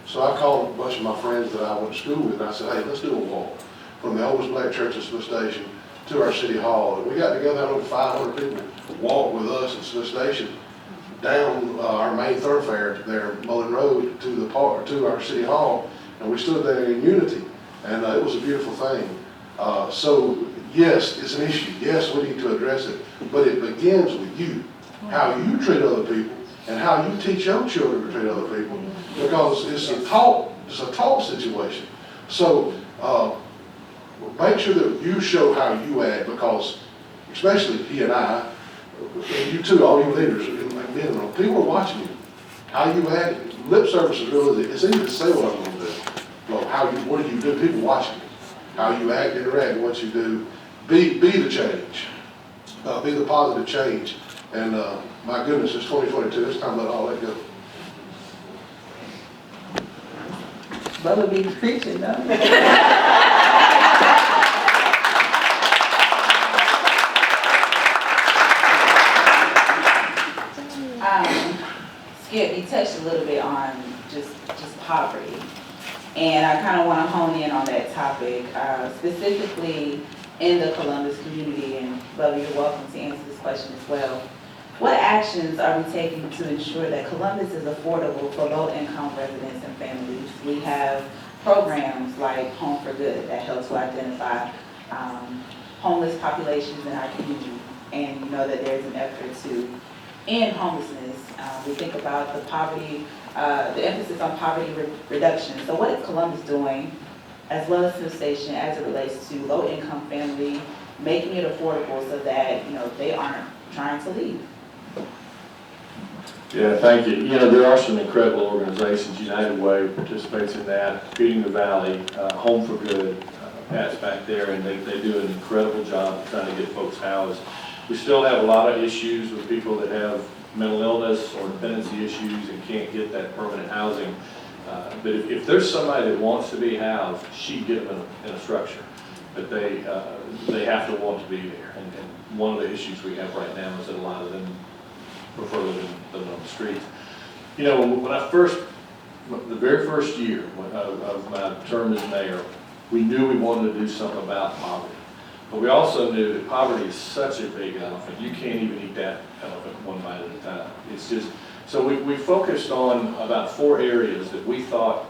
So I called a bunch of my friends that I went to school with, and I said, hey, let's do a walk from the oldest black church in Smith Station to our city hall. And we got together, over 500 people walked with us at Smith Station down our main thoroughfare there, Mullen Road, to the park, to our city hall, and we stood there in unity, and it was a beautiful thing. So yes, it's an issue. Yes, we need to address it, but it begins with you, how you treat other people, and how you teach your children to treat other people, because it's a taught situation. So make sure that you show how you act, because especially he and I, and you too, all you leaders, people are watching you. How you act, lip service is really, it's easy to say what I'm going to do. Well, what do you do? People watching you. How you act, interact, what you do. Be the change. Be the positive change. And my goodness, it's 2022. It's time to let all that go. Brother be preaching, though. Skip, you touched a little bit on just poverty. And I kind of want to hone in on that topic, specifically in the Columbus community, and Brother, you're welcome to answer this question as well. What actions are we taking to ensure that Columbus is affordable for low-income residents and families? We have programs like Home for Good that help to identify homeless populations in our community, and you know that there's an effort to end homelessness. We think about the poverty, the emphasis on poverty reduction. So what is Columbus doing, as well as Smith Station, as it relates to low-income family, making it affordable so that they aren't trying to leave? Yeah, thank you. There are some incredible organizations. United Way participates in that. Feeding the Valley, Home for Good, Pat's back there, and they do an incredible job of trying to get folks housed. We still have a lot of issues with people that have mental illness or dependency issues and can't get that permanent housing. But if there's somebody that wants to be housed, she'd get them in a structure. But they have to want to be there. And one of the issues we have right now is that a lot of them prefer living on the streets. When the very first year of my term as mayor, we knew we wanted to do something about poverty. But we also knew that poverty is such a big elephant. You can't even eat that elephant one bite at a time. It's just, so we focused on about 4 areas that we thought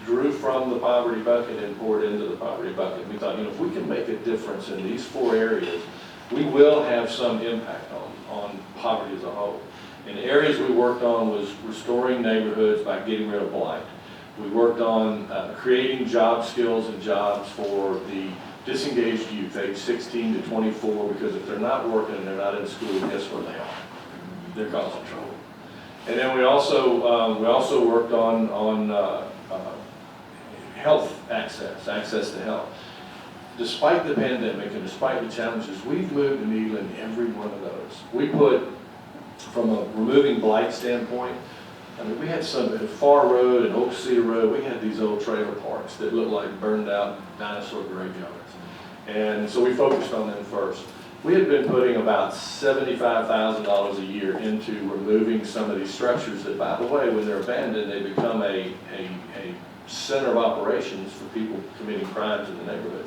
drew from the poverty bucket and poured into the poverty bucket. We thought, if we can make a difference in these 4 areas, we will have some impact on poverty as a whole. And the areas we worked on was restoring neighborhoods by getting rid of blight. We worked on creating job skills and jobs for the disengaged youth, age 16 to 24, because if they're not working and they're not in school, guess where they are? They're causing trouble. And then we also worked on health access to health. Despite the pandemic and despite the challenges, we've moved the needle in every one of those. We put, from a removing blight standpoint, we had some at Far Road and Oak Cedar Road, we had these old trailer parks that looked like burned out dinosaur graveyards. And so we focused on them first. We had been putting about $75,000 a year into removing some of these structures that, by the way, when they're abandoned, they become a center of operations for people committing crimes in the neighborhood.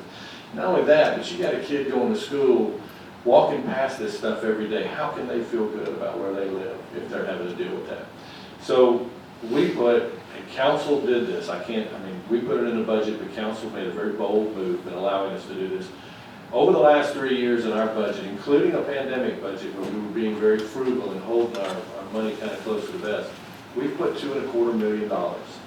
Not only that, but you got a kid going to school, walking past this stuff every day. How can they feel good about where they live if they're having to deal with that? So we put, and council did this, we put it in the budget, but council made a very bold move in allowing us to do this. Over the last 3 years in our budget, including a pandemic budget where we were being very frugal and holding our money kind of close to the vest, we've put $2.25 million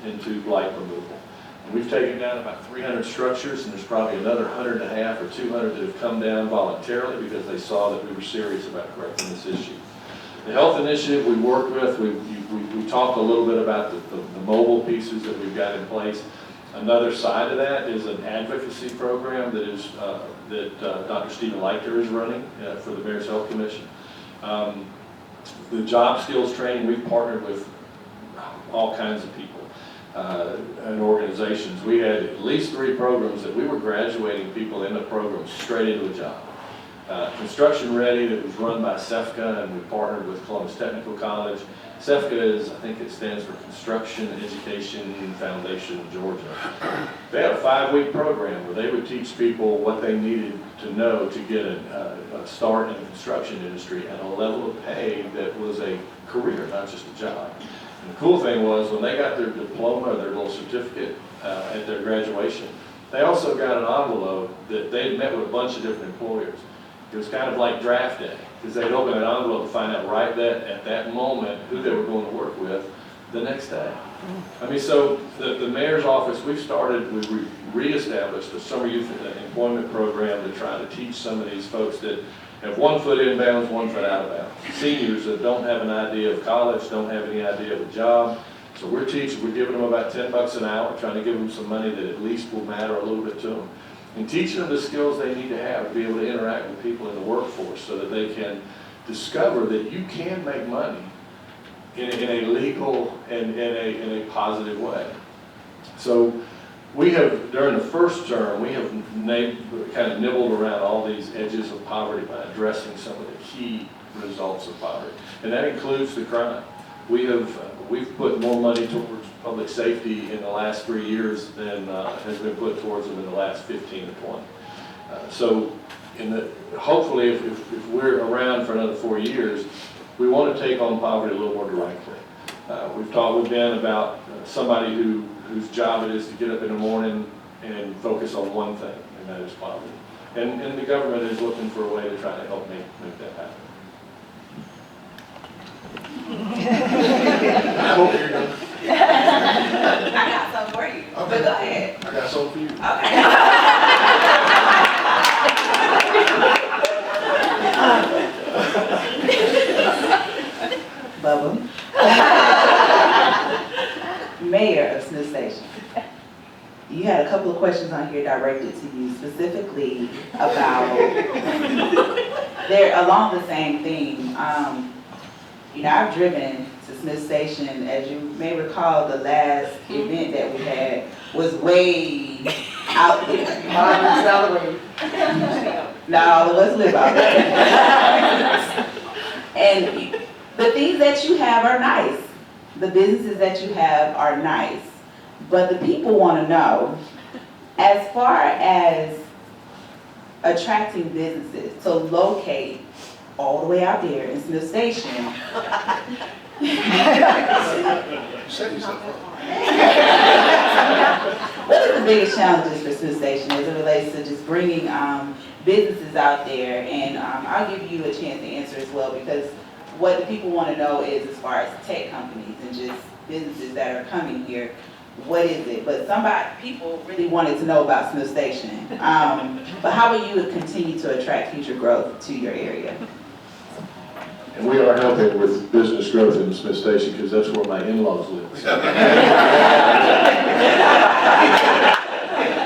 into blight removal. And we've taken down about 300 structures, and there's probably another 150 or 200 that have come down voluntarily because they saw that we were serious about correcting this issue. The health initiative we worked with, we talked a little bit about the mobile pieces that we've got in place. Another side of that is an advocacy program that is Dr. Stephen Leiter is running for the Mayor's Health Commission. The job skills training, we've partnered with all kinds of people and organizations. We had at least 3 programs that we were graduating people in the program straight into a job. Construction Ready that was run by CEFCA, and we partnered with Columbus Technical College. CEFCA is, I think it stands for Construction Education Foundation Georgia. They had a 5-week program where they would teach people what they needed to know to get a start in the construction industry at a level of pay that was a career, not just a job. And the cool thing was when they got their diploma or their little certificate at their graduation, they also got an envelope that they'd met with a bunch of different employers. It was kind of like draft day, because they'd open an envelope to find out right at that moment who they were going to work with the next day. So the mayor's office, we reestablished a summer youth employment program to try to teach some of these folks that have 1 foot inbounds, 1 foot out of bounds. Seniors that don't have an idea of college, don't have any idea of a job. So we're giving them about $10 an hour, trying to give them some money that at least will matter a little bit to them. And teaching them the skills they need to have to be able to interact with people in the workforce so that they can discover that you can make money in a legal and in a positive way. So we have, during the first term, we have kind of nibbled around all these edges of poverty by addressing some of the key results of poverty. And that includes the crime. We've put more money towards public safety in the last 3 years than has been put towards them in the last 15 to 20. So hopefully if we're around for another 4 years, we want to take on poverty a little more directly. We've talked with Ben about somebody whose job it is to get up in the morning and focus on one thing, and that is poverty. And the government is looking for a way to try to help make that happen. I hope you're done. I got something for you, but go ahead. I got something for you. Bubba. Mayor of Smith Station. You had a couple of questions on here directed to you specifically about, they're along the same theme. I've driven to Smith Station. As you may recall, the last event that we had was way out there. Not all of us live out there. And the things that you have are nice. The businesses that you have are nice. But the people want to know, as far as attracting businesses to locate all the way out there in Smith Station. What are the biggest challenges for Smith Station as it relates to just bringing businesses out there? And I'll give you a chance to answer as well, because what the people want to know is, as far as tech companies and just businesses that are coming here, what is it? But people really wanted to know about Smith Station. But how will you continue to attract future growth to your area? And we are helping with business growth in the Smith Station because that's where my in-laws live.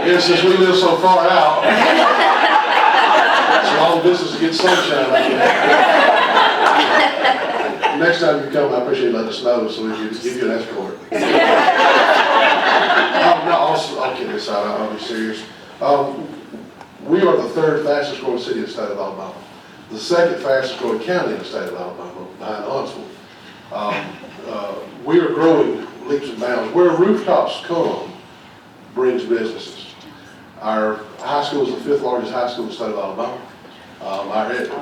Yeah, since we live so far out, it's a long distance to get sunshine out here. Next time you come, I appreciate you letting us know so we can give you an escort. I'll kid this out, I'll be serious. We are the 3rd fastest growing city in the state of Alabama. The 2nd fastest growing county in the state of Alabama, behind Huntsville. We are growing leaps and bounds. Where rooftops come brings businesses. Our high school is the 5th largest high school in the state of Alabama.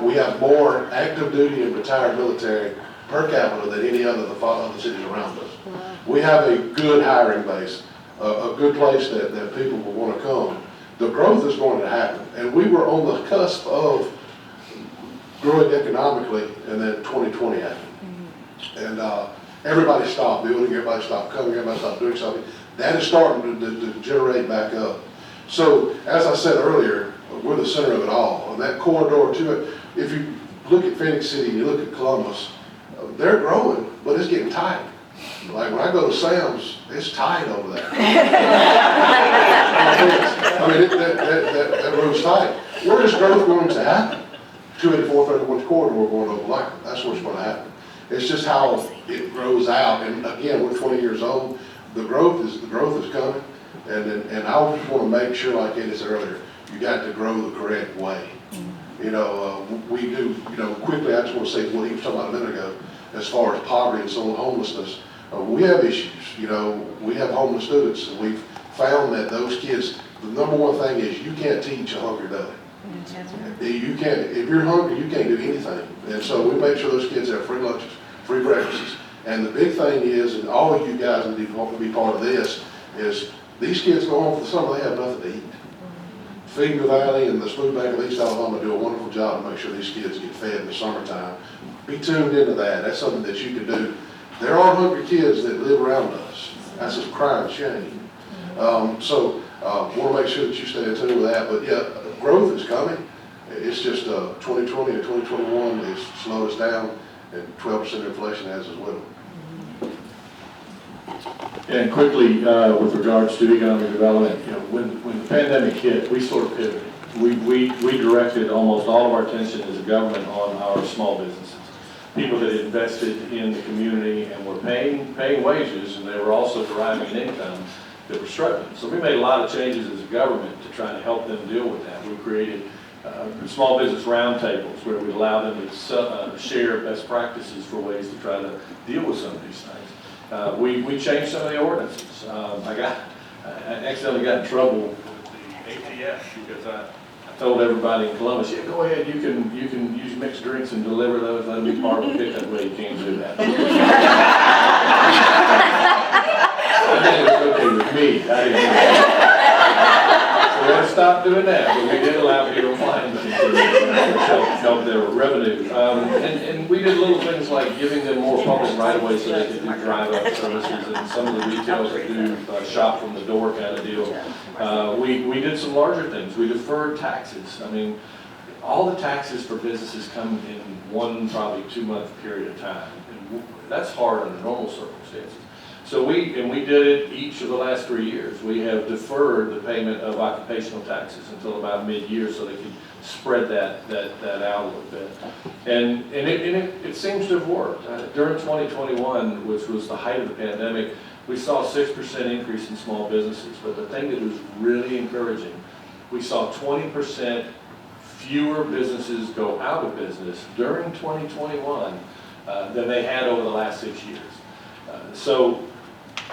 We have more active duty and retired military per capita than any other of the cities around us. We have a good hiring base, a good place that people will want to come. The growth is going to happen, and we were on the cusp of growing economically, and then 2020 happened. And everybody stopped building, everybody stopped coming, everybody stopped doing something. That is starting to generate back up. So, as I said earlier, we're the center of it all. And that corridor to it, if you look at Phoenix City and you look at Columbus, they're growing, but it's getting tight. Like when I go to Sam's, it's tight over there. I mean, that road's tight. Where is growth going to happen? 284, 31 corridor going over Lakeland. That's where it's going to happen. It's just how it grows out. And again, we're 20 years old. The growth is coming. And I just want to make sure, like Eddie said earlier, you got to grow the correct way. You know, we do, you know, quickly, I just want to say what he was talking about a minute ago, as far as poverty and so on, homelessness. We have issues, you know, we have homeless students, and we've found that those kids, the number one thing is you can't teach a hungry belly. You can't, if you're hungry, you can't do anything. And so we make sure those kids have free lunches, free breakfasts. And the big thing is, and all of you guys need to be part of this, is these kids go home for the summer, they have nothing to eat. Feeding the Valley and the Food Bank of East Alabama do a wonderful job to make sure these kids get fed in the summertime. Be tuned into that. That's something that you can do. There are hungry kids that live around us. That's a crying shame. Want to make sure that you stay in tune with that. But yeah, growth is coming. It's just 2020 and 2021 has slowed us down, and 12% inflation has as well. And quickly, with regards to economic development, you know, when the pandemic hit, we sort of pivoted. We directed almost all of our attention as a government on our small businesses, people that invested in the community and were paying wages, and they were also deriving an income that were struggling. So we made a lot of changes as a government to try to help them deal with that. We created small business roundtables where we allow them to share best practices for ways to try to deal with some of these things. We changed some of the ordinances. I accidentally got in trouble with the ATF because I told everybody in Columbus, yeah, go ahead, you can use mixed drinks and deliver those, let them be part of a pickup. Well, you can't do that. I think it was okay with me. I didn't do that. So we had to stop doing that, but we did allow people flying to help their revenue. And we did little things like giving them more public right-of-way so they could do drive-up services, and some of the retailers that do shop from the door kind of deal. We did some larger things. We deferred taxes. I mean, all the taxes for businesses come in one, probably 2-month period of time. And that's hard under normal circumstances. So we did it each of the last 3 years. We have deferred the payment of occupational taxes until about mid-year so they can spread that out a little bit. And it seems to have worked. During 2021, which was the height of the pandemic, we saw a 6% increase in small businesses. But the thing that was really encouraging, we saw 20% fewer businesses go out of business during 2021 than they had over the last 6 years. So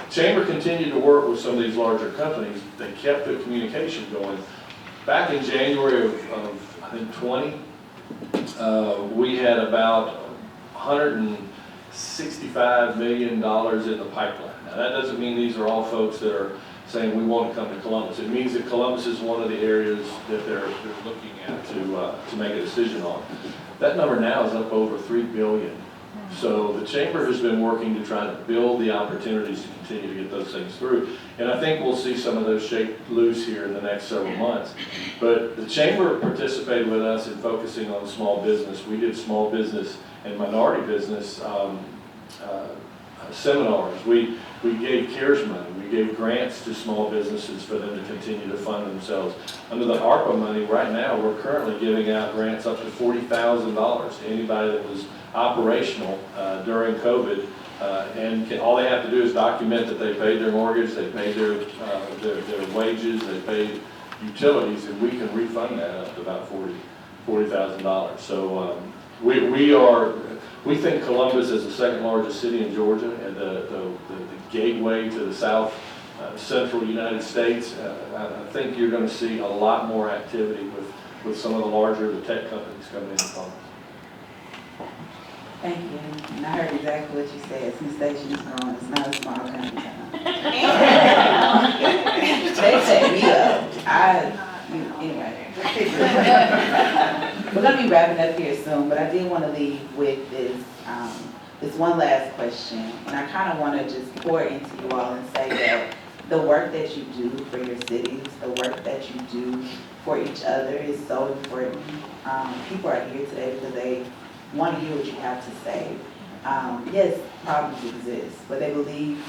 Chamber continued to work with some of these larger companies. They kept the communication going. Back in January of I think 20, we had about $165 million in the pipeline. Now that doesn't mean these are all folks that are saying we want to come to Columbus. It means that Columbus is one of the areas that they're looking at to make a decision on. That number now is up over $3 billion. So the Chamber has been working to try to build the opportunities to continue to get those things through. And I think we'll see some of those shake loose here in the next several months. But the Chamber participated with us in focusing on small business. We did small business and minority business seminars. We gave CARES money. We gave grants to small businesses for them to continue to fund themselves. Under the ARPA money, right now, we're currently giving out grants up to $40,000 to anybody that was operational during COVID, and all they have to do is document that they paid their mortgage, they paid their wages, they paid utilities, and we can refund that up to about $40,000. So we think Columbus is the second largest city in Georgia and the gateway to the south central United States. I think you're going to see a lot more activity with some of the larger tech companies coming into Columbus. Thank you. And I heard exactly what you said. Since station is growing, it's not a small county town. They set me up. Anyway. We're gonna be wrapping up here soon, but I did want to leave with this one last question. And I kind of want to just pour into you all and say that the work that you do for your cities, the work that you do for each other is so important. People are here today because they want to hear what you have to say. Yes, problems exist, but they believe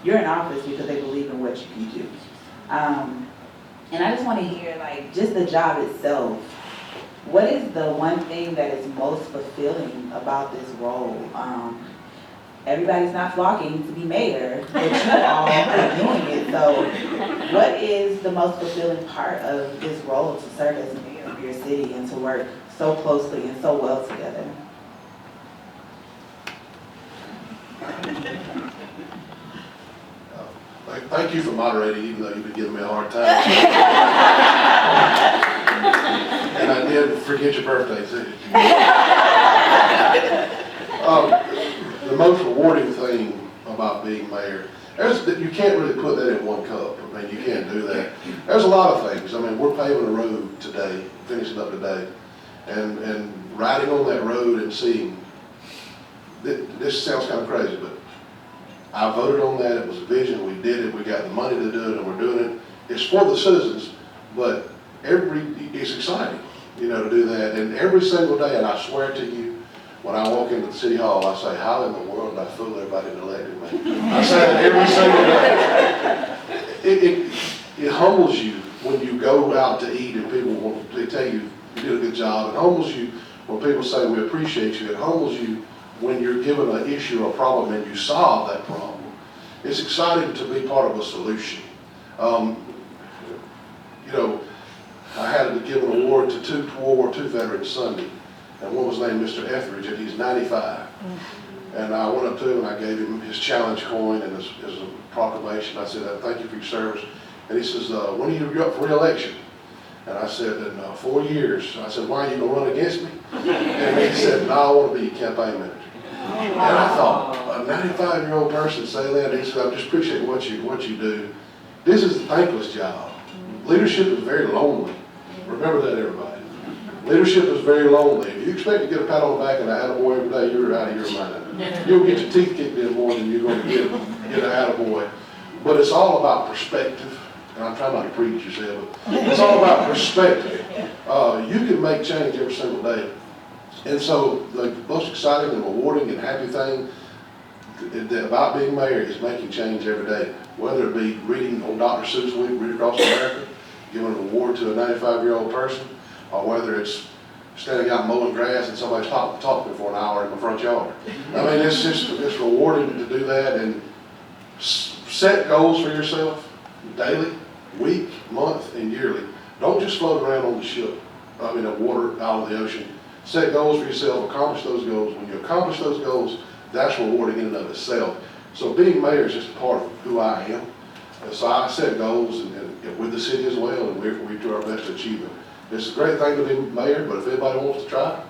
you're in office because they believe in what you can do. And I just want to hear, like, just the job itself. What is the one thing that is most fulfilling about this role? Everybody's not flocking to be mayor, but you all are doing it. So what is the most fulfilling part of this role to serve as mayor of your city and to work so closely and so well together? Thank you for moderating, even though you've been giving me a hard time. And I did forget your birthday, too. The most rewarding thing about being mayor, you can't really put that in one cup. I mean, you can't do that. There's a lot of things. I mean, we're paving a road today, finishing up today, and riding on that road and seeing, this sounds kind of crazy, but I voted on that. It was a vision. We did it. We got the money to do it, and we're doing it. It's for the citizens, but it's exciting, to do that. And every single day, and I swear to you, when I walk into the city hall, I say, how in the world did I fool everybody that elected me? I say that every single day. It humbles you when you go out to eat and people they tell you you did a good job. It humbles you when people say we appreciate you. It humbles you when you're given an issue or a problem and you solve that problem. It's exciting to be part of a solution. I had to give an award to two World War II veterans Sunday, and one was named Mr. Etheridge, and he's 95. And I went up to him and I gave him his challenge coin and his proclamation. I said, thank you for your service. And he says, when are you up for re-election? And I said, in 4 years. I said, why are you going to run against me? And he said, no, I want to be your campaign manager. And I thought, a 95-year-old person say that, and he said, I just appreciate what you do. This is a thankless job. Leadership is very lonely. Remember that, everybody. Leadership is very lonely. If you expect to get a pat on the back and an attaboy every day, you're out of your mind. You'll get your teeth kicked in more than you're going to get an attaboy. But it's all about perspective. And I'm trying not to preach, you said, but it's all about perspective. You can make change every single day. And so the most exciting and rewarding and happy thing about being mayor is making change every day. Whether it be reading on Dr. Seuss Week, Read Across America, giving an award to a 95-year-old person, or whether it's standing out mowing grass and somebody's talking for an hour in my front yard. I mean, it's rewarding to do that, and set goals for yourself daily, week, month, and yearly. Don't just float around on the ship, water out of the ocean. Set goals for yourself, accomplish those goals. When you accomplish those goals, that's rewarding in and of itself. So being mayor is just a part of who I am. And so I set goals and with the city as well, and we do our best to achieve it. It's a great thing to be mayor, but if anybody wants to try,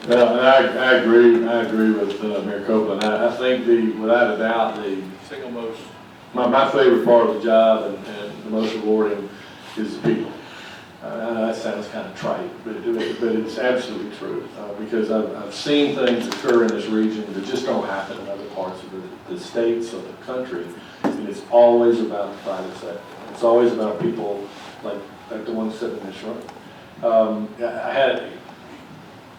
Well, and I agree with Mayor Copeland. I think without a doubt, the single most, my favorite part of the job and the most rewarding is the people. I know that sounds kind of trite, but it's absolutely true. Because I've seen things occur in this region that just don't happen in other parts of the states or the country. And it's always about the private sector. It's always about people like the ones sitting in this room.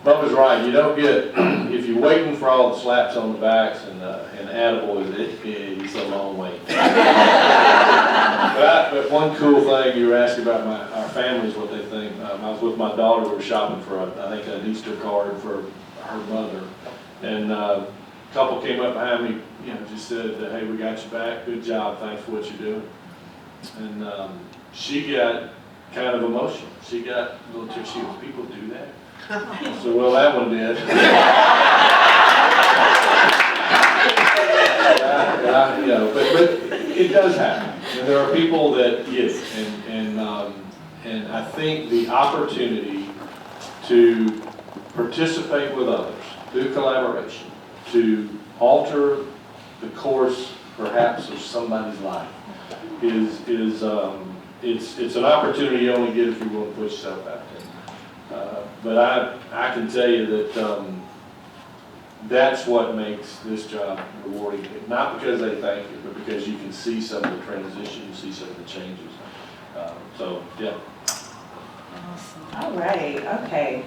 Bubba's right. You don't get, if you're waiting for all the slaps on the backs and attaboys, it's a long wait. But one cool thing you were asking about our families, what they think. I was with my daughter. We were shopping for an Easter card for her mother, and a couple came up behind me, just said, "Hey, we got you back. Good job. Thanks for what you're doing." And she got kind of emotional. She got a little teary. She goes, "People do that?" So, well, that one did. But it does happen. And there are people that get it, and And I think the opportunity to participate with others through collaboration, to alter the course perhaps of somebody's life it's an opportunity you only get if you want to put yourself out there. But I can tell you that that's what makes this job rewarding. Not because they thank you, but because you can see some of the transition, you see some of the changes. So, yeah. Awesome. All right, okay.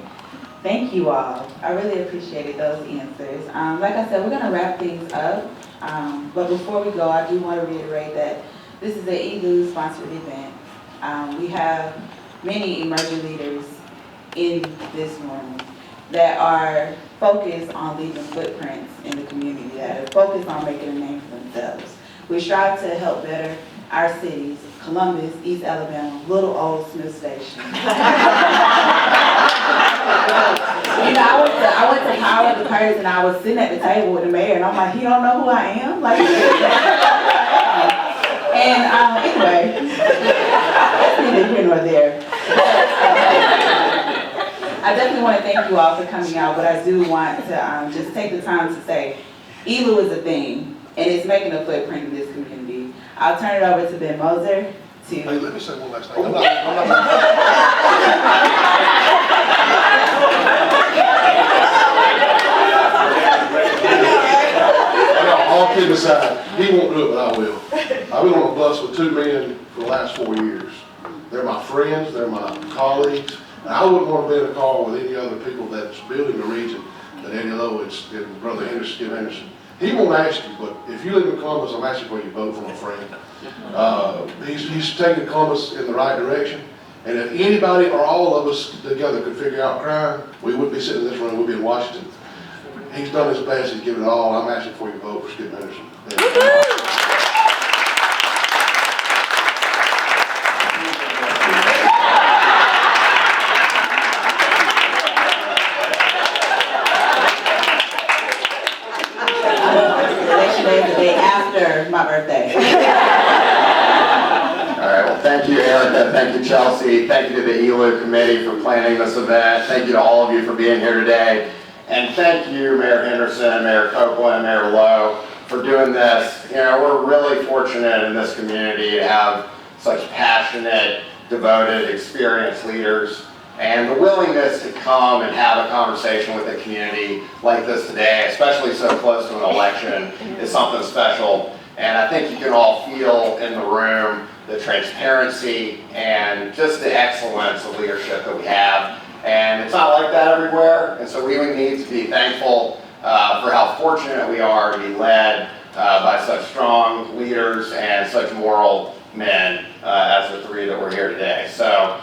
Thank you all. I really appreciated those answers. Like I said, we're gonna wrap things up. But before we go, I do want to reiterate that this is an ELU sponsored event. We have many emerging leaders in this room that are focused on leaving footprints in the community, that are focused on making a name for themselves. We strive to help better our cities, Columbus, East Alabama, Little Old Smith Station. You know, I went to Howard the Curtis and I was sitting at the table with the mayor and I'm like, he don't know who I am? Like, and anyway, that's neither here nor there. I definitely want to thank you all for coming out, but I do want to just take the time to say, ELU is a thing, and it's making a footprint in this community. I'll turn it over to Ben Moser to... Hey, let me say one last thing. All kidding aside, he won't do it, but I will. I've been on a bus with 2 men for the last 4 years. They're my friends, they're my colleagues, and I wouldn't want to be in a car with any other people that's building the region than Eddie Lowitz and Brother Henderson, Skip Henderson. He won't ask you, but if you live in Columbus, I'm asking for your vote for my friend. He's taking Columbus in the right direction, and if anybody or all of us together could figure out crime, we wouldn't be sitting in this room, we'd be in Washington. He's done his best, he's given it all. I'm asking for your vote for Skip Henderson. The day after my birthday. All right, well, thank you, Erica. Thank you, Chelsea. Thank you to the ELU committee for planning this event. Thank you to all of you for being here today. And thank you, Mayor Henderson, Mayor Copeland, Mayor Lowe, for doing this. You know, we're really fortunate in this community to have such passionate, devoted, experienced leaders. And the willingness to come and have a conversation with the community like this today, especially so close to an election, is something special. And I think you can all feel in the room the transparency and just the excellence of leadership that we have. And it's not like that everywhere. And so we need to be thankful for how fortunate we are to be led by such strong leaders and such moral men as the 3 that were here today. So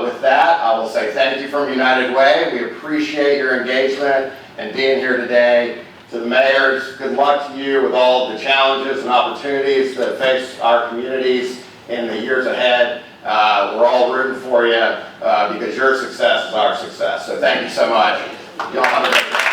with that, I will say thank you from United Way. We appreciate your engagement and being here today. To the mayors, good luck to you with all the challenges and opportunities that face our communities in the years ahead. We're all rooting for you because your success is our success. So thank you so much. Y'all have a great day.